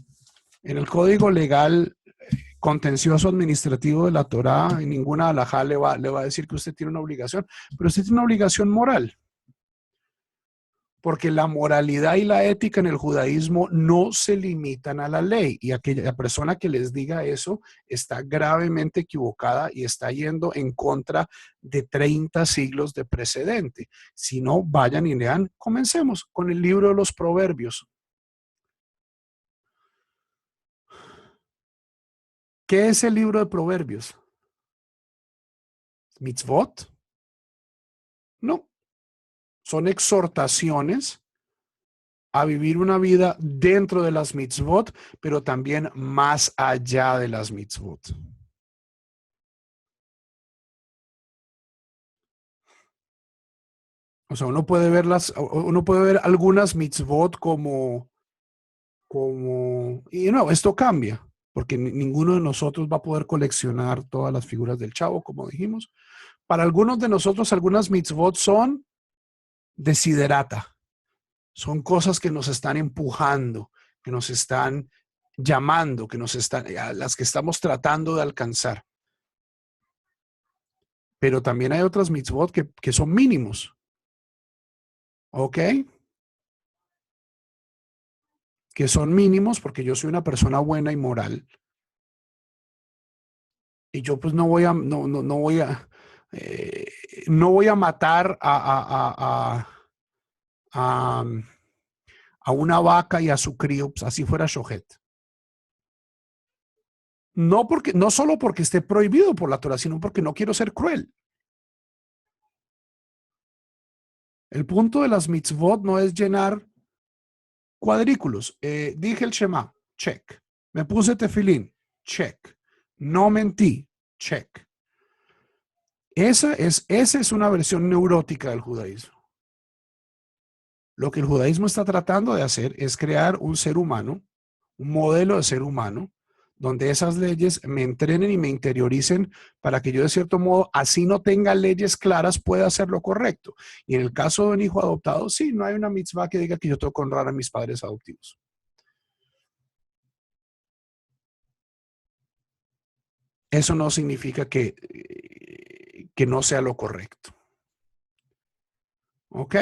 contencioso administrativo de la Torá, en ninguna alajá le va a decir que usted tiene una obligación, pero usted tiene una obligación moral. Porque la moralidad y la ética en el judaísmo no se limitan a la ley, y aquella persona que les diga eso está gravemente equivocada y está yendo en contra de 30 siglos de precedente. Si no, vayan y lean. Comencemos con el libro de los Proverbios. ¿Qué es el libro de Proverbios? ¿Mitzvot? No, son exhortaciones a vivir una vida dentro de las mitzvot, pero también más allá de las mitzvot. O sea, uno puede ver algunas mitzvot y no, esto cambia, porque ninguno de nosotros va a poder coleccionar todas las figuras del Chavo, como dijimos. Para algunos de nosotros, algunas mitzvot son desiderata, son cosas que nos están empujando, que nos están llamando, a las que estamos tratando de alcanzar. Pero también hay otras mitzvot que son mínimos, ¿ok? Que son mínimos porque yo soy una persona buena y moral y yo pues no voy a, eh, no voy a matar a, a una vaca y a su crío, pues, así fuera Shohet. No solo porque esté prohibido por la Torah, sino porque no quiero ser cruel. El punto de las mitzvot no es llenar cuadrículos. Dije el Shema, check. Me puse tefilín, check. No mentí, check. Esa es una versión neurótica del judaísmo. Lo que el judaísmo está tratando de hacer es crear un ser humano, un modelo de ser humano, donde esas leyes me entrenen y me interioricen para que yo de cierto modo, así no tenga leyes claras, pueda hacer lo correcto. Y en el caso de un hijo adoptado, sí, no hay una mitzvah que diga que yo tengo que honrar a mis padres adoptivos. Eso no significa que no sea lo correcto. ¿Ok?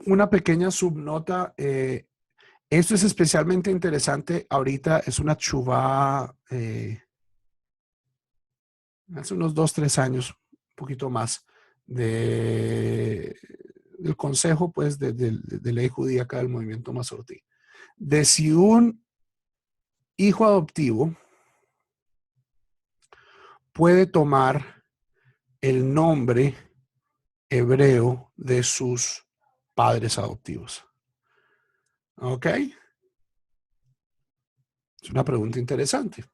Una pequeña subnota. Esto es especialmente interesante ahorita. Es una chuvá hace unos 2, 3 años, un poquito más, del consejo pues de ley judía acá del movimiento Masortí. De si un hijo adoptivo puede tomar el nombre hebreo de sus padres adoptivos. ¿Ok? Es una pregunta interesante.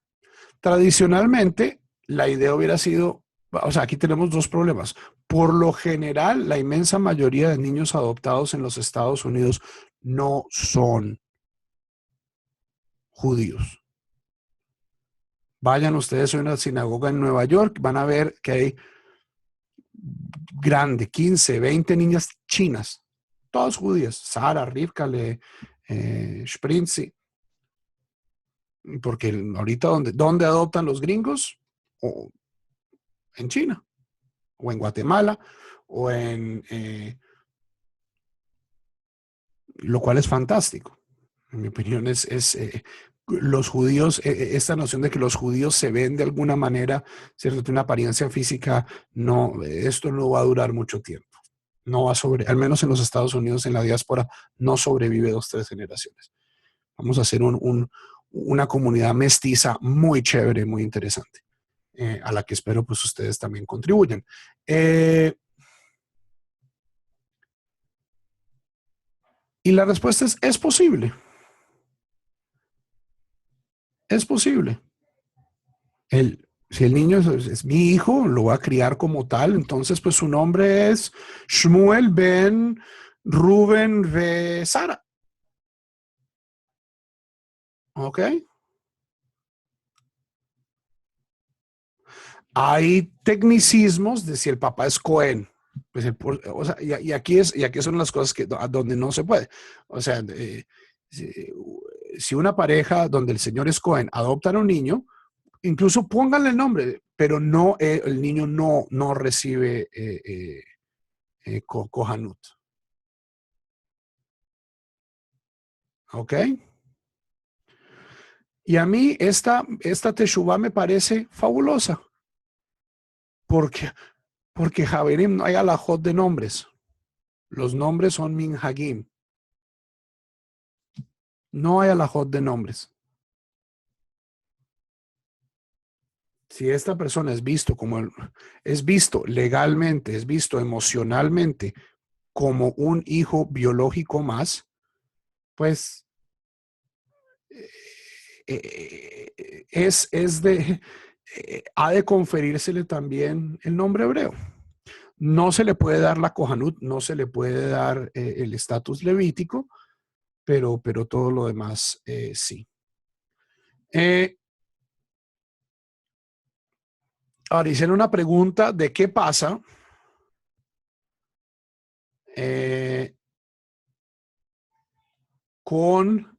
Tradicionalmente, la idea hubiera sido, o sea, aquí tenemos dos problemas. Por lo general, la inmensa mayoría de niños adoptados en los Estados Unidos no son judíos. Vayan ustedes a una sinagoga en Nueva York, van a ver que hay grande, 15, 20 niñas chinas, todas judías, Sara, Rivka, Sprinzi, porque ahorita ¿dónde adoptan los gringos? O en China, o en Guatemala, o lo cual es fantástico. En mi opinión los judíos, esta noción de que los judíos se ven de alguna manera, ¿cierto? Tiene una apariencia física, no, esto no va a durar mucho tiempo. No va al menos en los Estados Unidos, en la diáspora, no sobrevive 2, 3 generaciones. Vamos a hacer una comunidad mestiza muy chévere, muy interesante, a la que espero pues ustedes también contribuyan. Y la respuesta es posible. Es posible. Si el niño es mi hijo, lo va a criar como tal, entonces pues su nombre es Shmuel Ben Rubén ve Sara. ¿Ok? Hay tecnicismos de si el papá es Cohen. Pues o sea, y aquí son las cosas donde no se puede. O sea, si una pareja donde el señor es Cohen adoptan a un niño, incluso pónganle el nombre, pero no, el niño no recibe Kohanut. ¿Ok? Y a mí esta Teshuvah me parece fabulosa, porque, porque Javerim no hay alajot de nombres. Los nombres son minhagim. No hay alajot de nombres. Si esta persona es visto legalmente, es visto emocionalmente como un hijo biológico más, pues ha de conferírsele también el nombre hebreo. No se le puede dar la kohanut, no se le puede dar el estatus levítico, pero todo lo demás sí. Ahora hicieron una pregunta de qué pasa con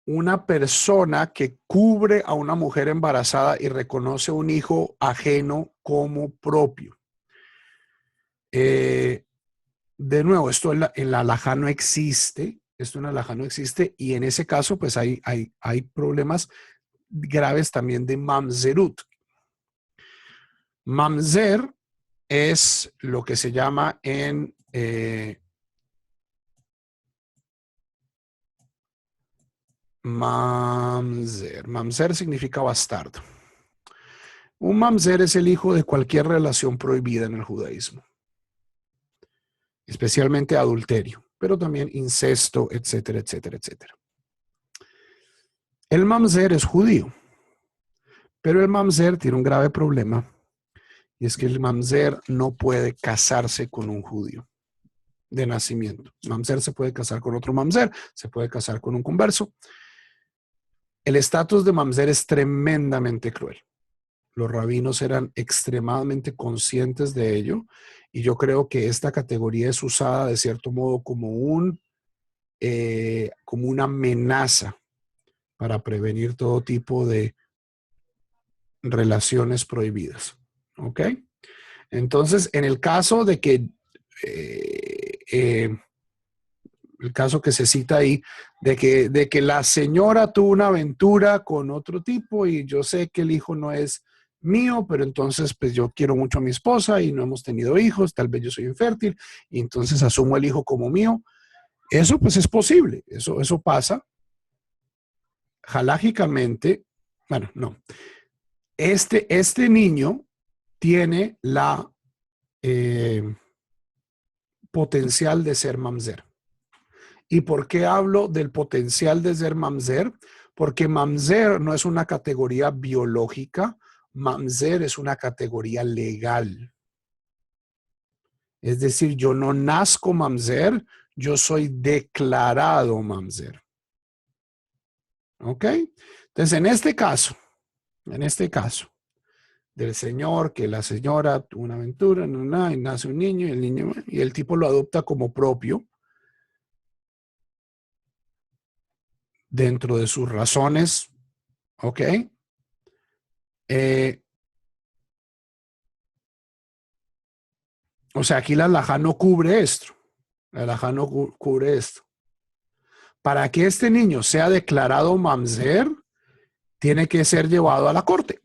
una persona que cubre a una mujer embarazada y reconoce un hijo ajeno como propio. De nuevo, esto en la halajá no existe. Esto en la halajá no existe y en ese caso pues hay problemas graves también de mamzerut. Mamzer es lo que se llama en mamzer. Mamzer significa bastardo. Un mamzer es el hijo de cualquier relación prohibida en el judaísmo, especialmente adulterio, pero también incesto, etcétera, etcétera, etcétera. El mamzer es judío, pero el mamzer tiene un grave problema y es que el mamzer no puede casarse con un judío de nacimiento. Mamzer se puede casar con otro mamzer, se puede casar con un converso. El estatus de mamzer es tremendamente cruel. Los rabinos eran extremadamente conscientes de ello y yo creo que esta categoría es usada de cierto modo como como una amenaza para prevenir todo tipo de relaciones prohibidas. ¿Ok? Entonces, en el caso de que el caso que se cita ahí, de que la señora tuvo una aventura con otro tipo y yo sé que el hijo no es mío, pero entonces pues yo quiero mucho a mi esposa y no hemos tenido hijos, tal vez yo soy infértil y entonces asumo el hijo como mío. Eso pues es posible, eso pasa. Halágicamente, bueno, no. Este niño tiene la potencial de ser mamzer. ¿Y por qué hablo del potencial de ser mamzer? Porque mamzer no es una categoría biológica, mamzer es una categoría legal. Es decir, yo no nazco mamzer, yo soy declarado mamzer. ¿Ok? Entonces, en este caso, del señor, que la señora tuvo una aventura, y nace un niño y el tipo lo adopta como propio, dentro de sus razones, ¿ok? O sea, aquí la halajá no cubre esto. La halajá no cubre esto. Para que este niño sea declarado mamzer, tiene que ser llevado a la corte.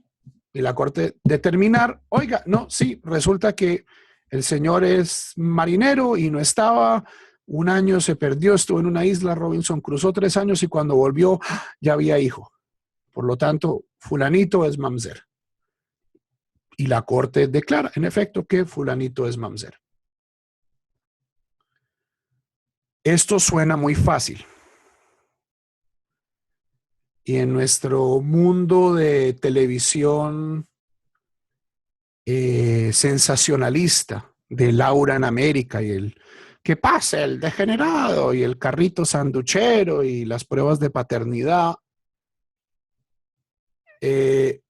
Y la corte determinar, oiga, no, sí, resulta que el señor es marinero y no estaba, un año se perdió, estuvo en una isla, Robinson cruzó 3 años y cuando volvió ya había hijo. Por lo tanto, fulanito es mamzer. Y la corte declara, en efecto, que fulanito es mamzer. Esto suena muy fácil. Y en nuestro mundo de televisión sensacionalista, de Laura en América y el que pase el degenerado y el carrito sanduchero y las pruebas de paternidad,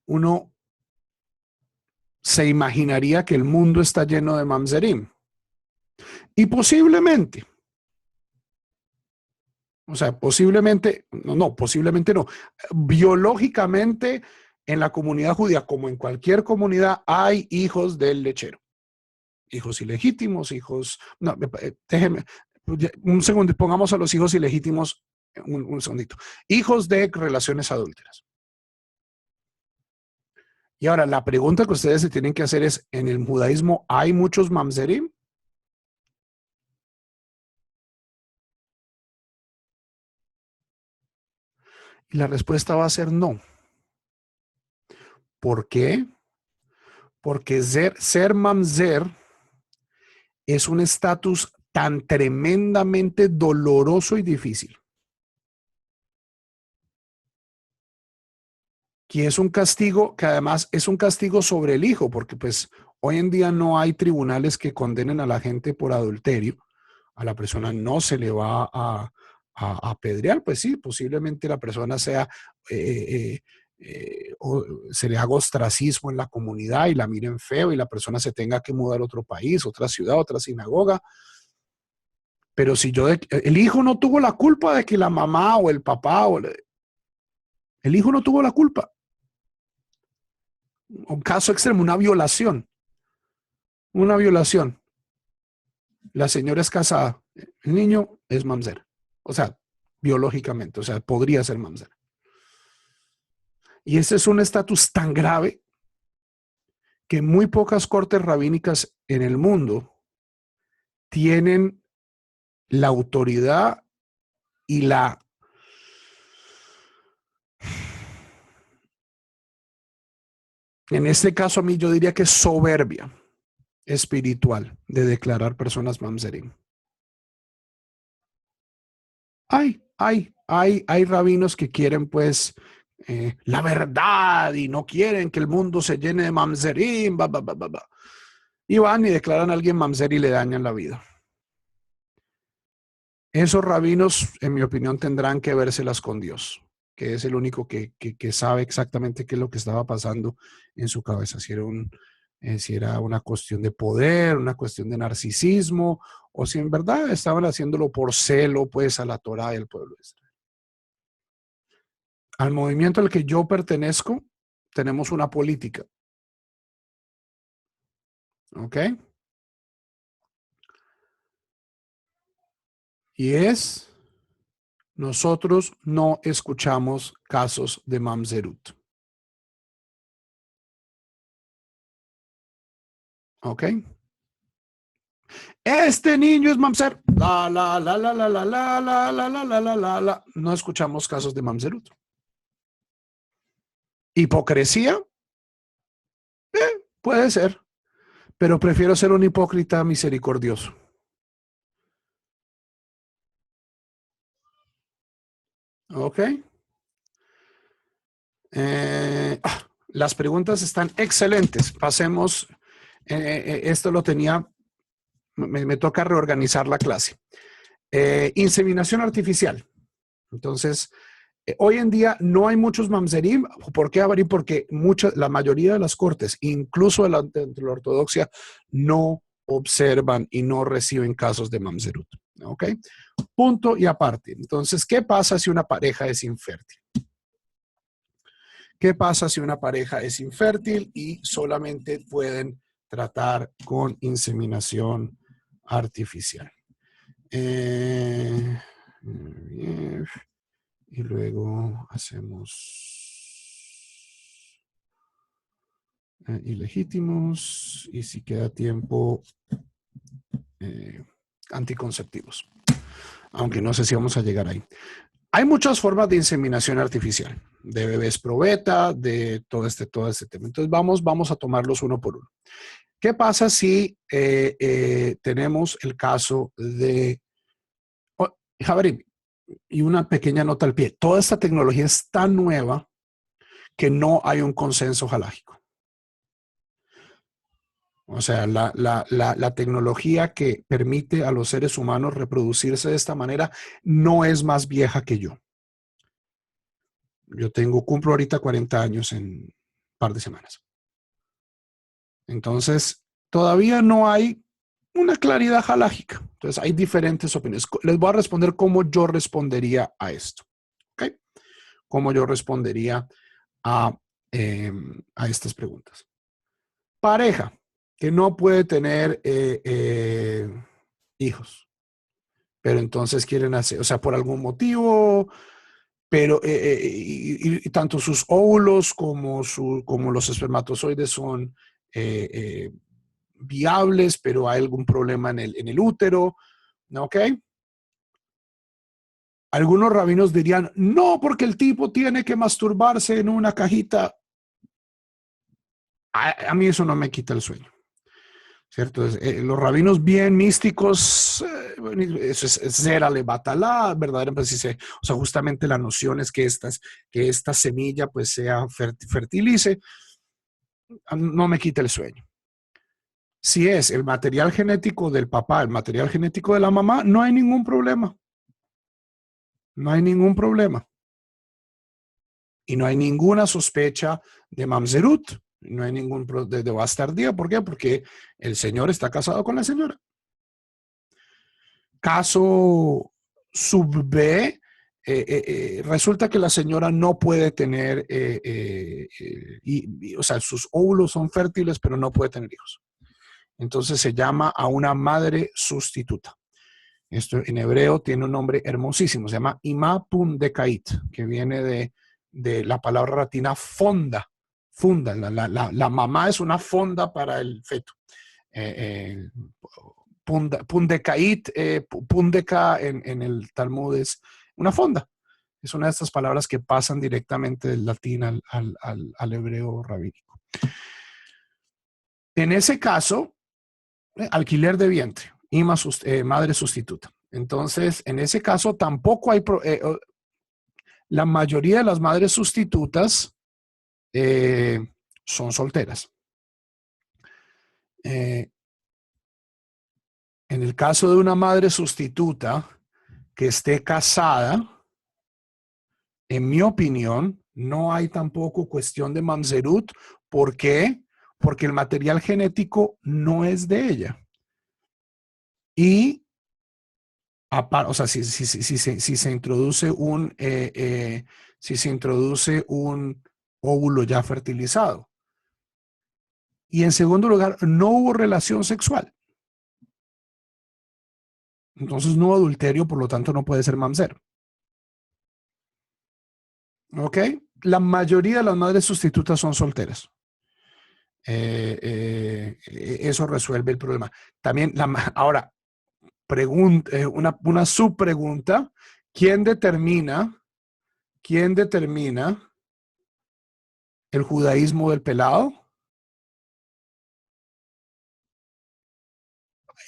uno se imaginaría que el mundo está lleno de mamzerim. Y posiblemente, o sea, posiblemente, posiblemente no, biológicamente en la comunidad judía, como en cualquier comunidad, hay hijos del lechero. Hijos ilegítimos, hijos... No, déjenme, un segundo, pongamos a los hijos ilegítimos un segundito. Hijos de relaciones adúlteras. Y ahora, la pregunta que ustedes se tienen que hacer es, ¿en el judaísmo hay muchos mamzerim? Y la respuesta va a ser no. ¿Por qué? Porque ser mamzer es un estatus tan tremendamente doloroso y difícil que es un castigo, que además es un castigo sobre el hijo, porque pues Hoy en día no hay tribunales que condenen a la gente por adulterio. A la persona no se le va a apedrear, pues sí, posiblemente la persona sea, o se le haga ostracismo en la comunidad y la miren feo y la persona se tenga que mudar a otro país, otra ciudad, otra sinagoga. Pero si el hijo no tuvo la culpa de que la mamá o el papá, el hijo no tuvo la culpa. Un caso extremo, una violación. Una violación. La señora es casada, el niño es mamzer. O sea, biológicamente, o sea, podría ser mamzer. Y ese es un estatus tan grave que muy pocas cortes rabínicas en el mundo tienen la autoridad y en este caso a mí yo diría que soberbia espiritual de declarar personas mamzerim. Hay rabinos que quieren pues la verdad y no quieren que el mundo se llene de mamzerim, y van y declaran a alguien mamzer y le dañan la vida. Esos rabinos, en mi opinión, tendrán que vérselas con Dios, que es el único que sabe exactamente qué es lo que estaba pasando en su cabeza, si era una cuestión de poder, una cuestión de narcisismo, o si en verdad estaban haciéndolo por celo pues a la Torá y al pueblo de Israel. Al movimiento al que yo pertenezco, tenemos una política. ¿Ok? Y es, nosotros no escuchamos casos de mamzerut. ¿Ok? Este niño es mamzer. No escuchamos casos de mamzerut. Hipocresía, puede ser, pero prefiero ser un hipócrita misericordioso. ¿Ok? Las preguntas están excelentes. Pasemos. Esto lo tenía. Me toca reorganizar la clase. Inseminación artificial. Entonces, hoy en día no hay muchos mamzerim. ¿Por qué, Avarí? Porque la mayoría de las cortes, incluso de la ortodoxia, no observan y no reciben casos de mamzerut. ¿Ok? Punto y aparte. Entonces, ¿qué pasa si una pareja es infértil? ¿Qué pasa si una pareja es infértil y solamente pueden tratar con inseminación artificial? Y luego hacemos ilegítimos y si queda tiempo, anticonceptivos. Aunque no sé si vamos a llegar ahí. Hay muchas formas de inseminación artificial, de bebés probeta, de todo este tema. Entonces vamos a tomarlos uno por uno. ¿Qué pasa si tenemos el caso de... Javier, y una pequeña nota al pie. Toda esta tecnología es tan nueva que no hay un consenso halágico. O sea, la tecnología que permite a los seres humanos reproducirse de esta manera no es más vieja que yo. Cumplo ahorita 40 años en un par de semanas. Entonces, todavía no hay una claridad halágica. Entonces, hay diferentes opiniones. Les voy a responder cómo yo respondería a esto. ¿Ok? Cómo yo respondería a estas preguntas. Pareja que no puede tener hijos, pero entonces quieren hacer, o sea, por algún motivo, pero y tanto sus óvulos como los espermatozoides son viables, pero hay algún problema en el útero, ¿ok? Algunos rabinos dirían, no, porque el tipo tiene que masturbarse en una cajita. A mí eso no me quita el sueño, ¿cierto? Los rabinos bien místicos, eso es zera le batalá, verdaderamente, o sea, justamente la noción es que esta semilla pues sea fertilice, no me quita el sueño. Si es el material genético del papá, el material genético de la mamá, no hay ningún problema. No hay ningún problema. Y no hay ninguna sospecha de mamzerut, no hay ningún de bastardía. ¿Por qué? Porque el señor está casado con la señora. Caso sub B, resulta que la señora no puede tener, o sea, sus óvulos son fértiles, pero no puede tener hijos. Entonces se llama a una madre sustituta. Esto en hebreo tiene un nombre hermosísimo, se llama Ima Pundekait, que viene de la palabra latina fonda. Funda, la mamá es una fonda para el feto. Eh, Pundekait, pundeka en el Talmud es una fonda. Es una de estas palabras que pasan directamente del latín al hebreo rabínico. En ese caso, alquiler de vientre, madre sustituta. Entonces, en ese caso tampoco hay, la mayoría de las madres sustitutas son solteras. En el caso de una madre sustituta que esté casada, en mi opinión, no hay tampoco cuestión de mamzerut. ¿Por qué? Porque el material genético no es de ella. Y, o sea, si se introduce si se introduce un óvulo ya fertilizado. Y en segundo lugar, no hubo relación sexual. Entonces no hubo adulterio, por lo tanto no puede ser mamzer. ¿Ok? La mayoría de las madres sustitutas son solteras. Eso resuelve el problema. También, ahora, una subpregunta. ¿Quién determina el judaísmo del pelado?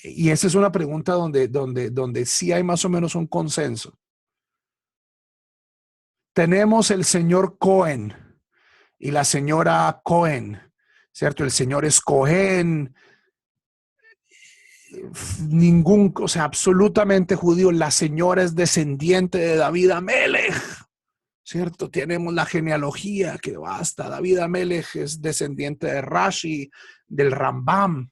Y esa es una pregunta donde sí hay más o menos un consenso. Tenemos el señor Cohen y la señora Cohen, ¿cierto? El señor es Cohen, o sea, absolutamente judío. La señora es descendiente de David Amelech, ¿cierto? Tenemos la genealogía que basta. David Amelech es descendiente de Rashi, del Rambam.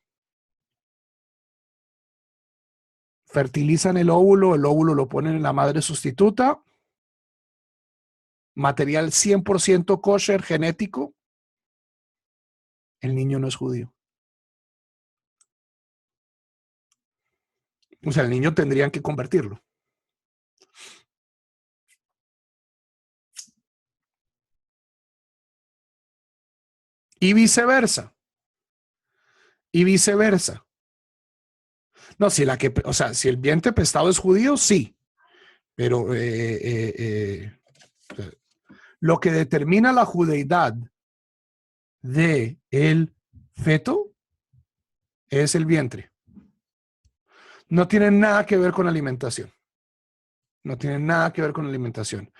Fertilizan el óvulo lo ponen en la madre sustituta, material 100% kosher genético, el niño no es judío. O sea, el niño tendrían que convertirlo. Y viceversa. Y viceversa. No, o sea, si el vientre prestado es judío, sí. Pero lo que determina la judeidad de el feto es el vientre. No tiene nada que ver con la alimentación. No tiene nada que ver con la alimentación.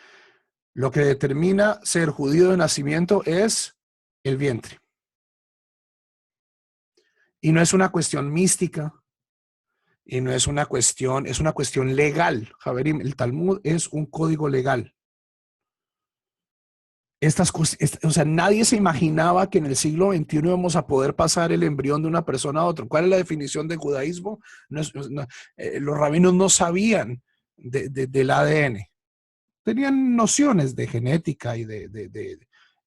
Lo que determina ser judío de nacimiento es el vientre. Y no es una cuestión mística. Y no es una cuestión legal. Javerim, el Talmud es un código legal. Estas cosas, o sea, nadie se imaginaba que en el siglo XXI íbamos a poder pasar el embrión de una persona a otra. ¿Cuál es la definición de judaísmo? Los rabinos no sabían del ADN. Tenían nociones de genética y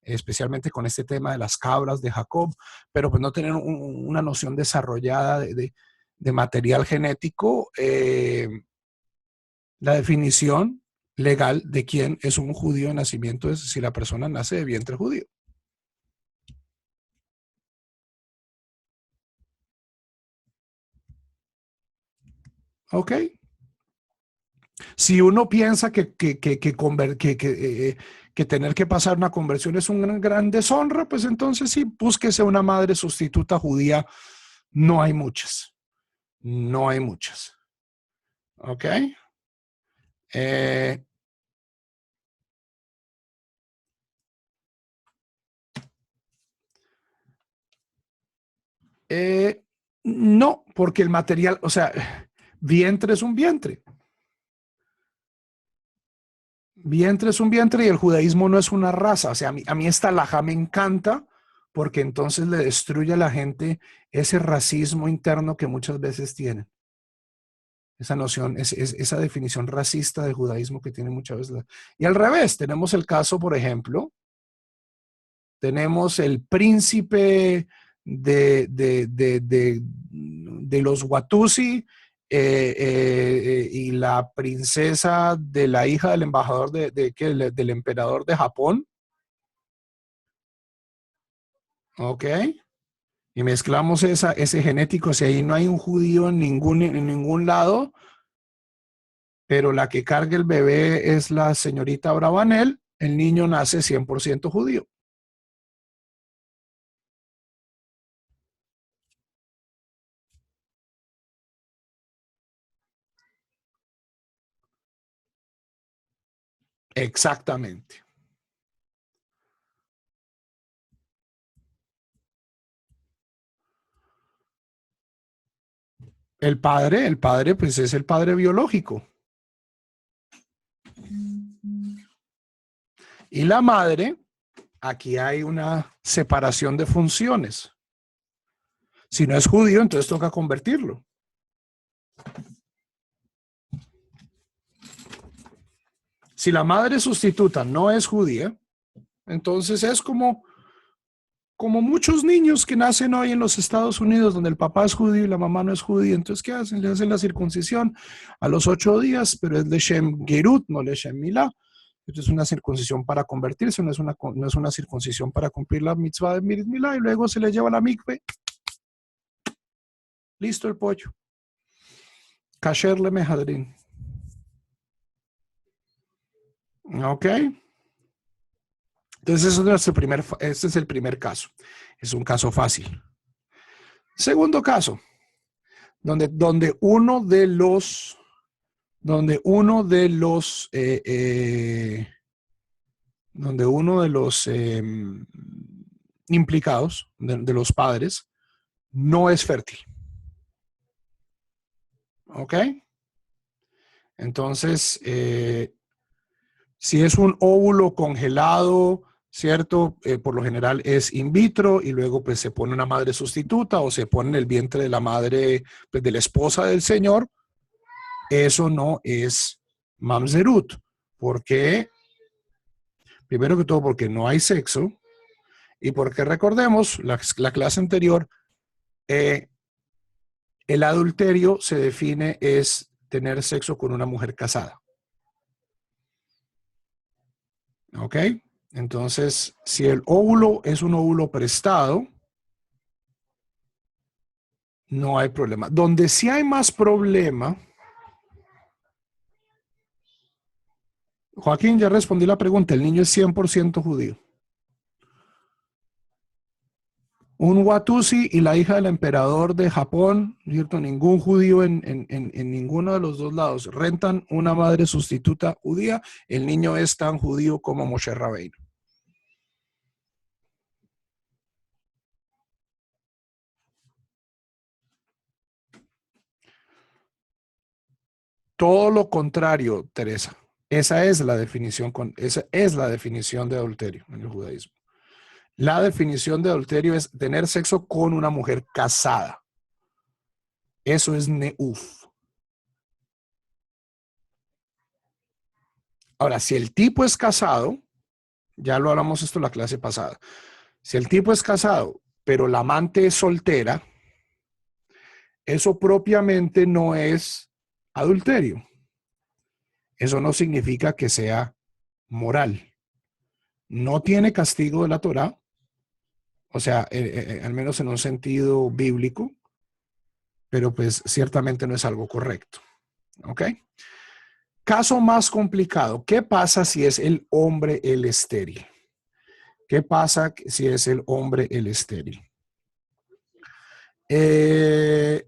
especialmente con este tema de las cabras de Jacob, pero pues no tenían una noción desarrollada de material genético. La definición legal de quién es un judío de nacimiento es si la persona nace de vientre judío. ¿Ok? Si uno piensa que tener que pasar una conversión es una gran deshonra, pues entonces sí, búsquese una madre sustituta judía. No hay muchas. No hay muchas. ¿Ok? Eh, eh, No, porque el material, o sea, vientre es un vientre. Vientre es un vientre y el judaísmo no es una raza. O sea, a mí esta alajá me encanta porque entonces le destruye a la gente ese racismo interno que muchas veces tienen. Esa noción, esa definición racista del judaísmo que tiene muchas veces. Y al revés, tenemos el caso, por ejemplo, tenemos el príncipe de los Watusi y la princesa de la hija del embajador del emperador de Japón, ¿ok? Y mezclamos ese genético, si ahí no hay un judío en ningún lado, pero la que carga el bebé es la señorita Bravanel, el niño nace 100% judío. Exactamente. El padre, pues es el padre biológico. Y la madre, aquí hay una separación de funciones. Si no es judío, entonces toca convertirlo. Si la madre sustituta no es judía, entonces es como muchos niños que nacen hoy en los Estados Unidos, donde el papá es judío y la mamá no es judía. Entonces, ¿qué hacen? Le hacen la circuncisión a los 8 días, pero es Leshem Gerut, no Leshem Milá. Esto es una circuncisión para convertirse, no es una circuncisión para cumplir la mitzvah de Mirit Milá, y luego se le lleva a la mikve. Listo el pollo. Kasher le mejadrin. ¿Ok? Entonces, este es el primer caso. Es un caso fácil. Segundo caso, donde uno de los donde uno de los donde uno de los implicados, de los padres, no es fértil. ¿Ok? Entonces, si es un óvulo congelado, ¿cierto? Por lo general es in vitro y luego pues se pone una madre sustituta o se pone en el vientre de la madre, pues de la esposa del señor. Eso no es mamzerut. ¿Por qué? Primero que todo porque no hay sexo y porque recordemos la clase anterior, eh, el adulterio se define es tener sexo con una mujer casada. ¿Ok? Entonces, si el óvulo es un óvulo prestado, no hay problema. Donde sí hay más problema, Joaquín, ya respondí la pregunta, el niño es 100% judío. Un Watusi y la hija del emperador de Japón, ¿cierto? Ningún judío en ninguno de los dos lados. Rentan una madre sustituta judía, el niño es tan judío como Moshe Rabbeinu. Todo lo contrario, Teresa. Esa es la definición de adulterio en el judaísmo. La definición de adulterio es tener sexo con una mujer casada. Eso es neuf. Ahora, si el tipo es casado, ya lo hablamos esto en la clase pasada. Si el tipo es casado, pero la amante es soltera, eso propiamente no es adulterio. Eso no significa que sea moral. No tiene castigo de la Torá, o sea, al menos en un sentido bíblico, pero pues ciertamente no es algo correcto. ¿Ok? Caso más complicado, ¿qué pasa si es el hombre el estéril? ¿Qué pasa si es el hombre el estéril? En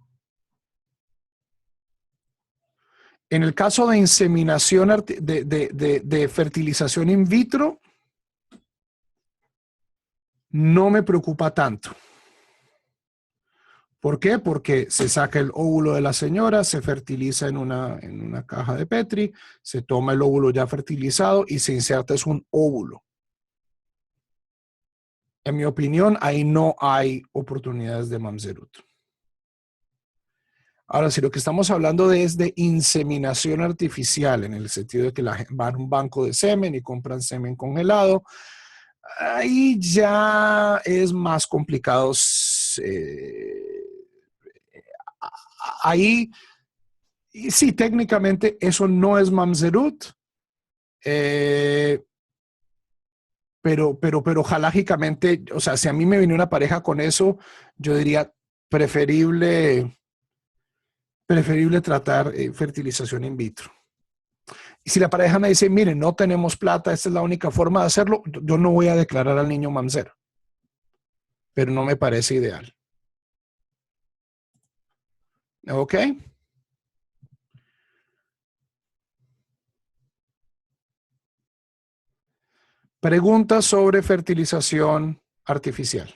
el caso de inseminación, de fertilización in vitro, no me preocupa tanto. ¿Por qué? Porque se saca el óvulo de la señora, se fertiliza en una caja de Petri, se toma el óvulo ya fertilizado y se inserta es un óvulo. En mi opinión, ahí no hay oportunidades de mamzerut. Ahora, si lo que estamos hablando es de inseminación artificial, en el sentido de que la gente va a un banco de semen y compran semen congelado, ahí ya es más complicado. Ahí, sí, técnicamente eso no es mamzerut, eh, pero jalárgicamente, o sea, si a mí me viene una pareja con eso, yo diría preferible tratar fertilización in vitro. Y si la pareja me dice, mire, no tenemos plata, esta es la única forma de hacerlo, yo no voy a declarar al niño mamzer, pero no me parece ideal. ¿Ok? Preguntas sobre fertilización artificial.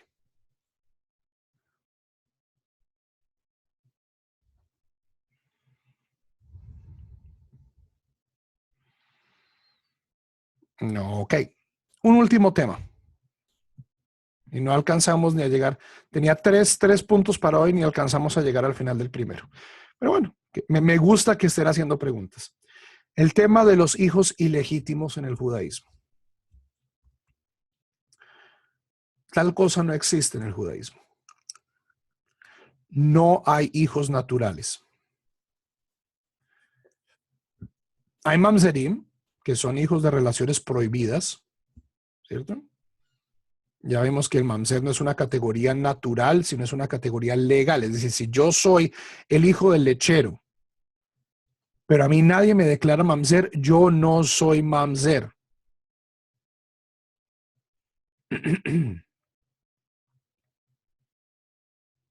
No, ok. Un último tema. Y no alcanzamos ni a llegar. Tenía tres puntos para hoy, ni alcanzamos a llegar al final del primero. Pero bueno, me gusta que estén haciendo preguntas. El tema de los hijos ilegítimos en el judaísmo. Tal cosa no existe en el judaísmo. No hay hijos naturales. Hay mamzerim, que son hijos de relaciones prohibidas, ¿cierto? Ya vimos que el mamzer no es una categoría natural, sino es una categoría legal. Es decir, si yo soy el hijo del lechero, pero a mí nadie me declara mamzer, yo no soy mamzer.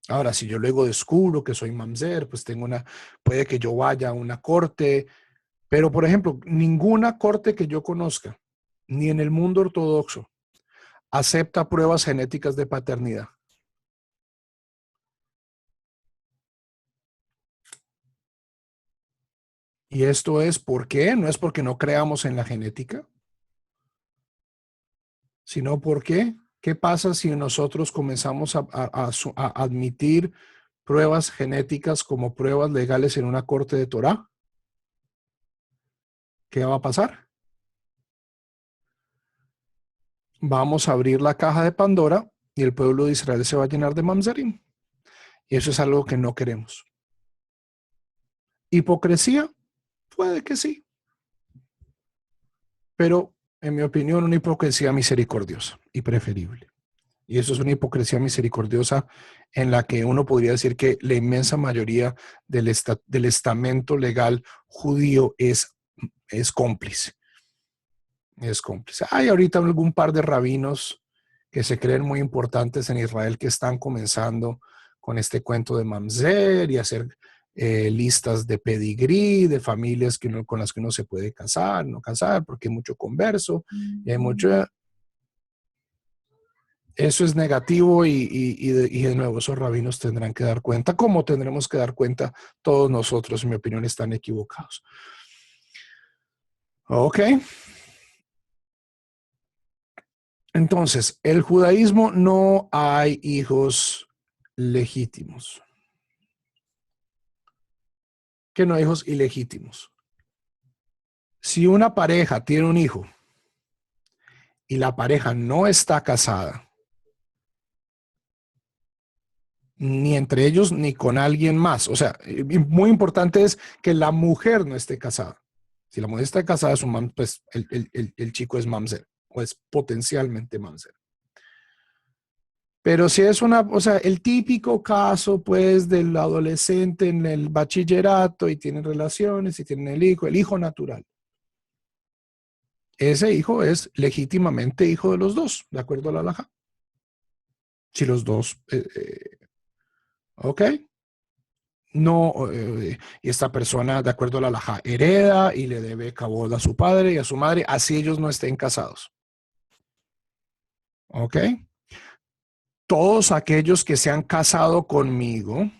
Ahora, si yo luego descubro que soy mamzer, pues puede que yo vaya a una corte, pero por ejemplo, ninguna corte que yo conozca, ni en el mundo ortodoxo, acepta pruebas genéticas de paternidad. Y esto es, ¿por qué? No es porque no creamos en la genética, sino porque, ¿qué pasa si nosotros comenzamos a admitir pruebas genéticas como pruebas legales en una corte de Torah? ¿Qué va a pasar? Vamos a abrir la caja de Pandora y el pueblo de Israel se va a llenar de mamzerim. Y eso es algo que no queremos. ¿Hipocresía? Puede que sí, pero en mi opinión una hipocresía misericordiosa y preferible. Y eso es una hipocresía misericordiosa en la que uno podría decir que la inmensa mayoría del estamento legal judío es cómplice. Es cómplice. Hay ahorita algún par de rabinos que se creen muy importantes en Israel que están comenzando con este cuento de mamzer y hacer listas de pedigrí, de familias con las que uno se puede casar, no casar, porque hay mucho converso, y hay mucho. Eso es negativo y de nuevo, esos rabinos tendrán que dar cuenta, como tendremos que dar cuenta todos nosotros, en mi opinión, están equivocados. Ok. Entonces, el judaísmo no hay hijos legítimos. ¿Qué no hay hijos ilegítimos? Si una pareja tiene un hijo y la pareja no está casada, ni entre ellos ni con alguien más. O sea, muy importante es que la mujer no esté casada. Si la mujer está casada, es pues el chico es mamzer o es potencialmente mamzer. Pero si es o sea, el típico caso, pues, del adolescente en el bachillerato y tienen relaciones y tienen el hijo natural. Ese hijo es legítimamente hijo de los dos, de acuerdo a la halajá. Si los dos, ok, no, y esta persona, de acuerdo a la halajá, hereda y le debe cabod a su padre y a su madre, así ellos no estén casados. Ok. Todos aquellos que se han casado conmigo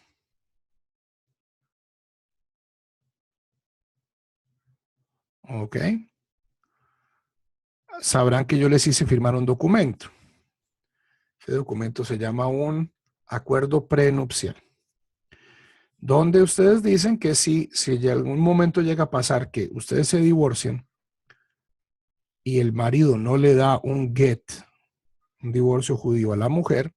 ¿ok? Sabrán que yo les hice firmar un documento. Ese documento se llama un acuerdo prenupcial, donde ustedes dicen que si en algún momento llega a pasar que ustedes se divorcian y el marido no le da un get, un divorcio judío a la mujer,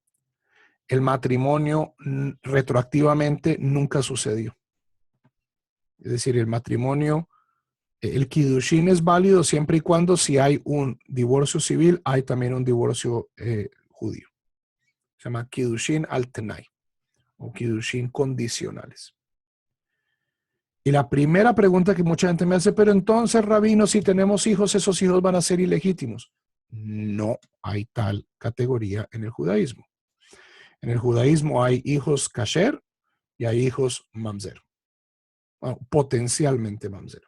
el matrimonio retroactivamente nunca sucedió. Es decir, el matrimonio, el kiddushin es válido siempre y cuando si hay un divorcio civil, hay también un divorcio judío. Se llama kiddushin al tenai o kiddushin condicionales. Y la primera pregunta que mucha gente me hace, pero entonces, rabino, si tenemos hijos, esos hijos van a ser ilegítimos. No hay tal categoría en el judaísmo. En el judaísmo hay hijos kasher y hay hijos mamzer. Bueno, potencialmente mamzer.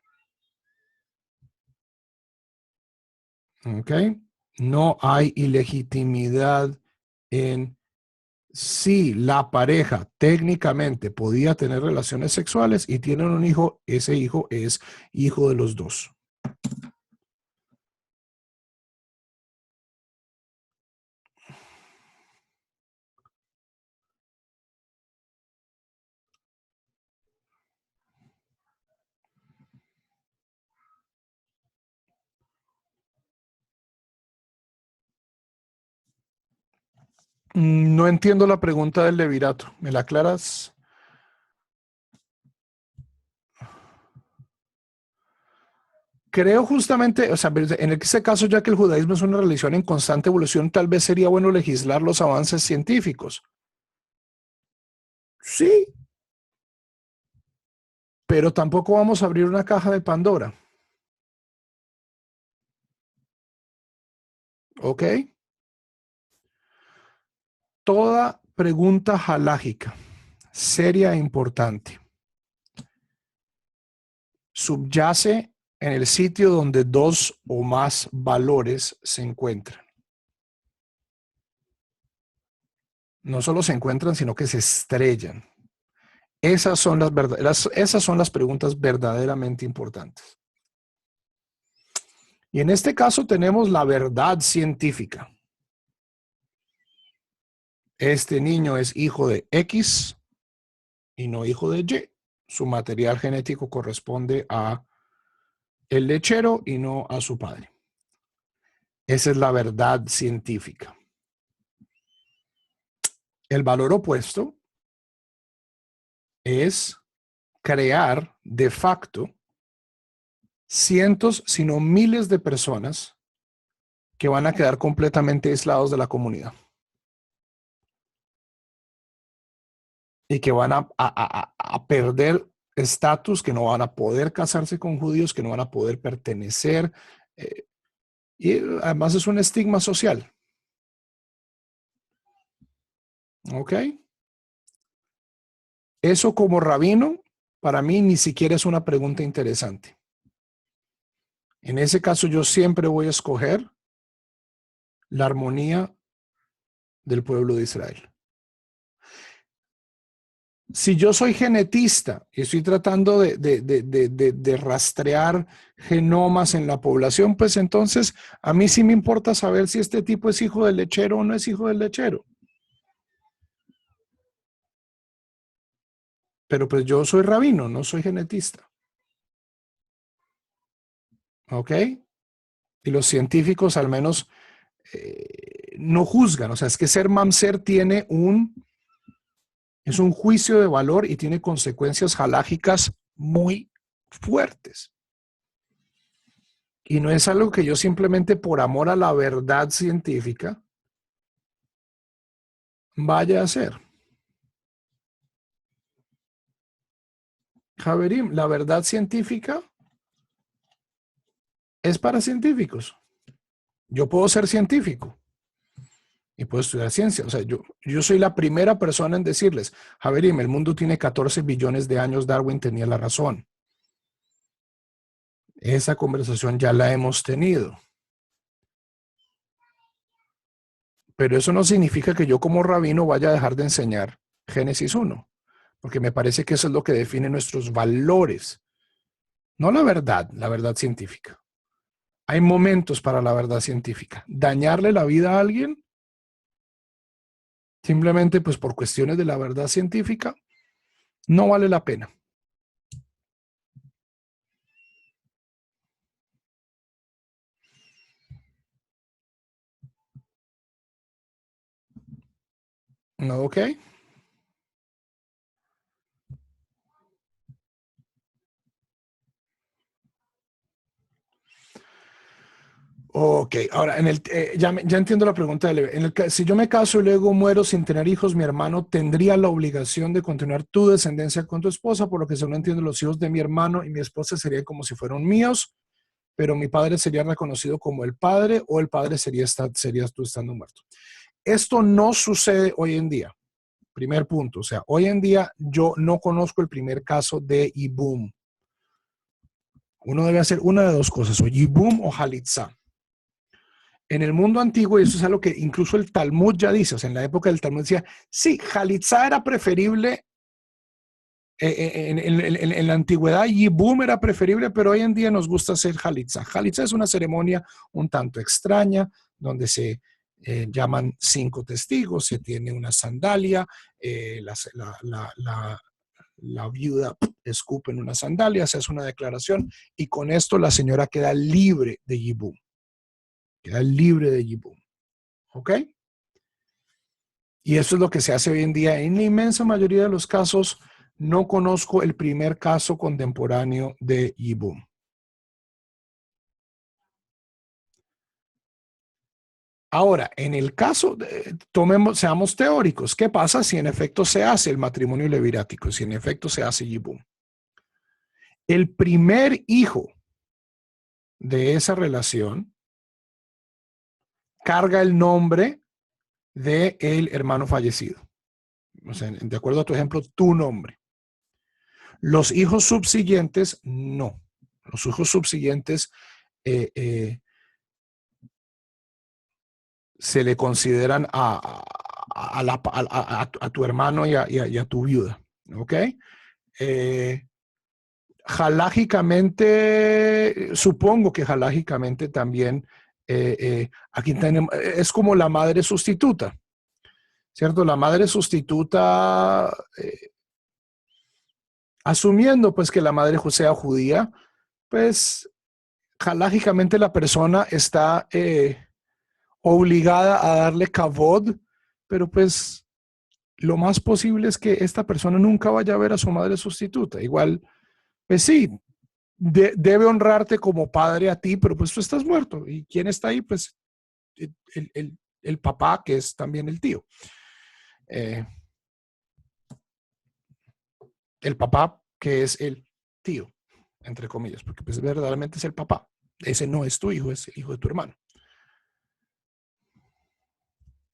¿Ok? No hay ilegitimidad en si la pareja técnicamente podía tener relaciones sexuales y tienen un hijo, ese hijo es hijo de los dos. No entiendo la pregunta del levirato. ¿Me la aclaras? Creo justamente, o sea, en ese caso, ya que el judaísmo es una religión en constante evolución, tal vez sería bueno legislar los avances científicos. Sí, pero tampoco vamos a abrir una caja de Pandora. ¿Ok? Toda pregunta halágica, seria e importante, subyace en el sitio donde dos o más valores se encuentran. No solo se encuentran, sino que se estrellan. Esas son las preguntas verdaderamente importantes. Y en este caso tenemos la verdad científica. Este niño es hijo de X y no hijo de Y. Su material genético corresponde a el lechero y no a su padre. Esa es la verdad científica. El valor opuesto es crear de facto cientos, sino miles de personas que van a quedar completamente aislados de la comunidad y que van a perder estatus, que no van a poder casarse con judíos, que no van a poder pertenecer. Y además es un estigma social. ¿Ok? Eso como rabino, para mí ni siquiera es una pregunta interesante. En ese caso yo siempre voy a escoger la armonía del pueblo de Israel. Si yo soy genetista y estoy tratando de rastrear genomas en la población, pues entonces a mí sí me importa saber si este tipo es hijo del lechero o no es hijo del lechero. Pero pues yo soy rabino, no soy genetista. ¿Ok? Y los científicos al menos no juzgan. O sea, es que ser mamzer tiene es un juicio de valor y tiene consecuencias halágicas muy fuertes. Y no es algo que yo simplemente por amor a la verdad científica vaya a hacer. Javerim, la verdad científica es para científicos. Yo puedo ser científico y puedo estudiar ciencia. O sea, yo soy la primera persona en decirles, Javerim, el mundo tiene 14 billones de años, Darwin tenía la razón. Esa conversación ya la hemos tenido. Pero eso no significa que yo como rabino vaya a dejar de enseñar Génesis 1, porque me parece que eso es lo que define nuestros valores, no la verdad científica. Hay momentos para la verdad científica. Dañarle la vida a alguien, simplemente pues por cuestiones de la verdad científica, no vale la pena. ¿Ok? Ok, ahora, ya entiendo la pregunta de Leve. Si yo me caso y luego muero sin tener hijos, mi hermano tendría la obligación de continuar tu descendencia con tu esposa, por lo que según entiendo, los hijos de mi hermano y mi esposa serían como si fueran míos, pero mi padre sería reconocido como el padre o el padre serías tú estando muerto. Esto no sucede hoy en día. Primer punto, o sea, hoy en día yo no conozco el primer caso de Yibum. Uno debe hacer una de dos cosas, o Yibum o Halitzá. En el mundo antiguo, y eso es algo que incluso el Talmud ya dice, o sea, en la época del Talmud decía, sí, Halitzá era preferible, en la antigüedad Yibum era preferible, pero hoy en día nos gusta hacer Halitzá. Halitzá es una ceremonia un tanto extraña, donde se llaman 5 testigos, se tiene una sandalia, la viuda escupe en una sandalia, se hace una declaración, y con esto la señora queda libre de Yibum. Queda libre de Yibum. ¿Ok? Y eso es lo que se hace hoy en día. En la inmensa mayoría de los casos, no conozco el primer caso contemporáneo de Yibum. Ahora, en el caso, seamos teóricos, ¿qué pasa si en efecto se hace el matrimonio levirático, si en efecto se hace Yibum? El primer hijo de esa relación carga el nombre del hermano fallecido. O sea, de acuerdo a tu ejemplo, tu nombre. Los hijos subsiguientes, no. Los hijos subsiguientes se le consideran a tu hermano y a tu viuda. ¿Ok? Halágicamente, supongo que halágicamente también, aquí tenemos, es como la madre sustituta, ¿cierto? La madre sustituta, asumiendo pues que la madre sea judía, pues halágicamente la persona está obligada a darle kavod, pero pues lo más posible es que esta persona nunca vaya a ver a su madre sustituta. Igual, pues sí, debe honrarte como padre a ti, pero pues tú estás muerto. ¿Y quién está ahí? Pues el papá, que es también el tío. Eh, el papá, que es el tío, entre comillas, porque pues verdaderamente es el papá. Ese no es tu hijo, es el hijo de tu hermano.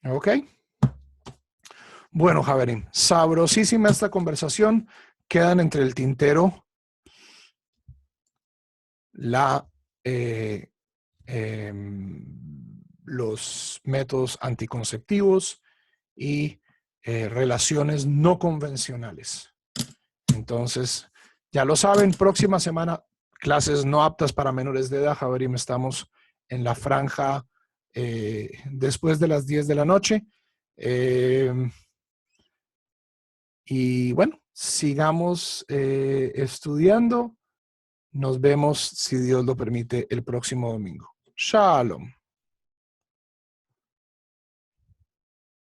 ¿Ok? Bueno, Javerín, sabrosísima esta conversación. Quedan entre el tintero eh, eh, los métodos anticonceptivos y relaciones no convencionales. Entonces, ya lo saben, próxima semana, clases no aptas para menores de edad. Javerín, estamos en la franja después de las 10 de la noche. Y bueno, sigamos estudiando. Nos vemos, si Dios lo permite, el próximo domingo. Shalom.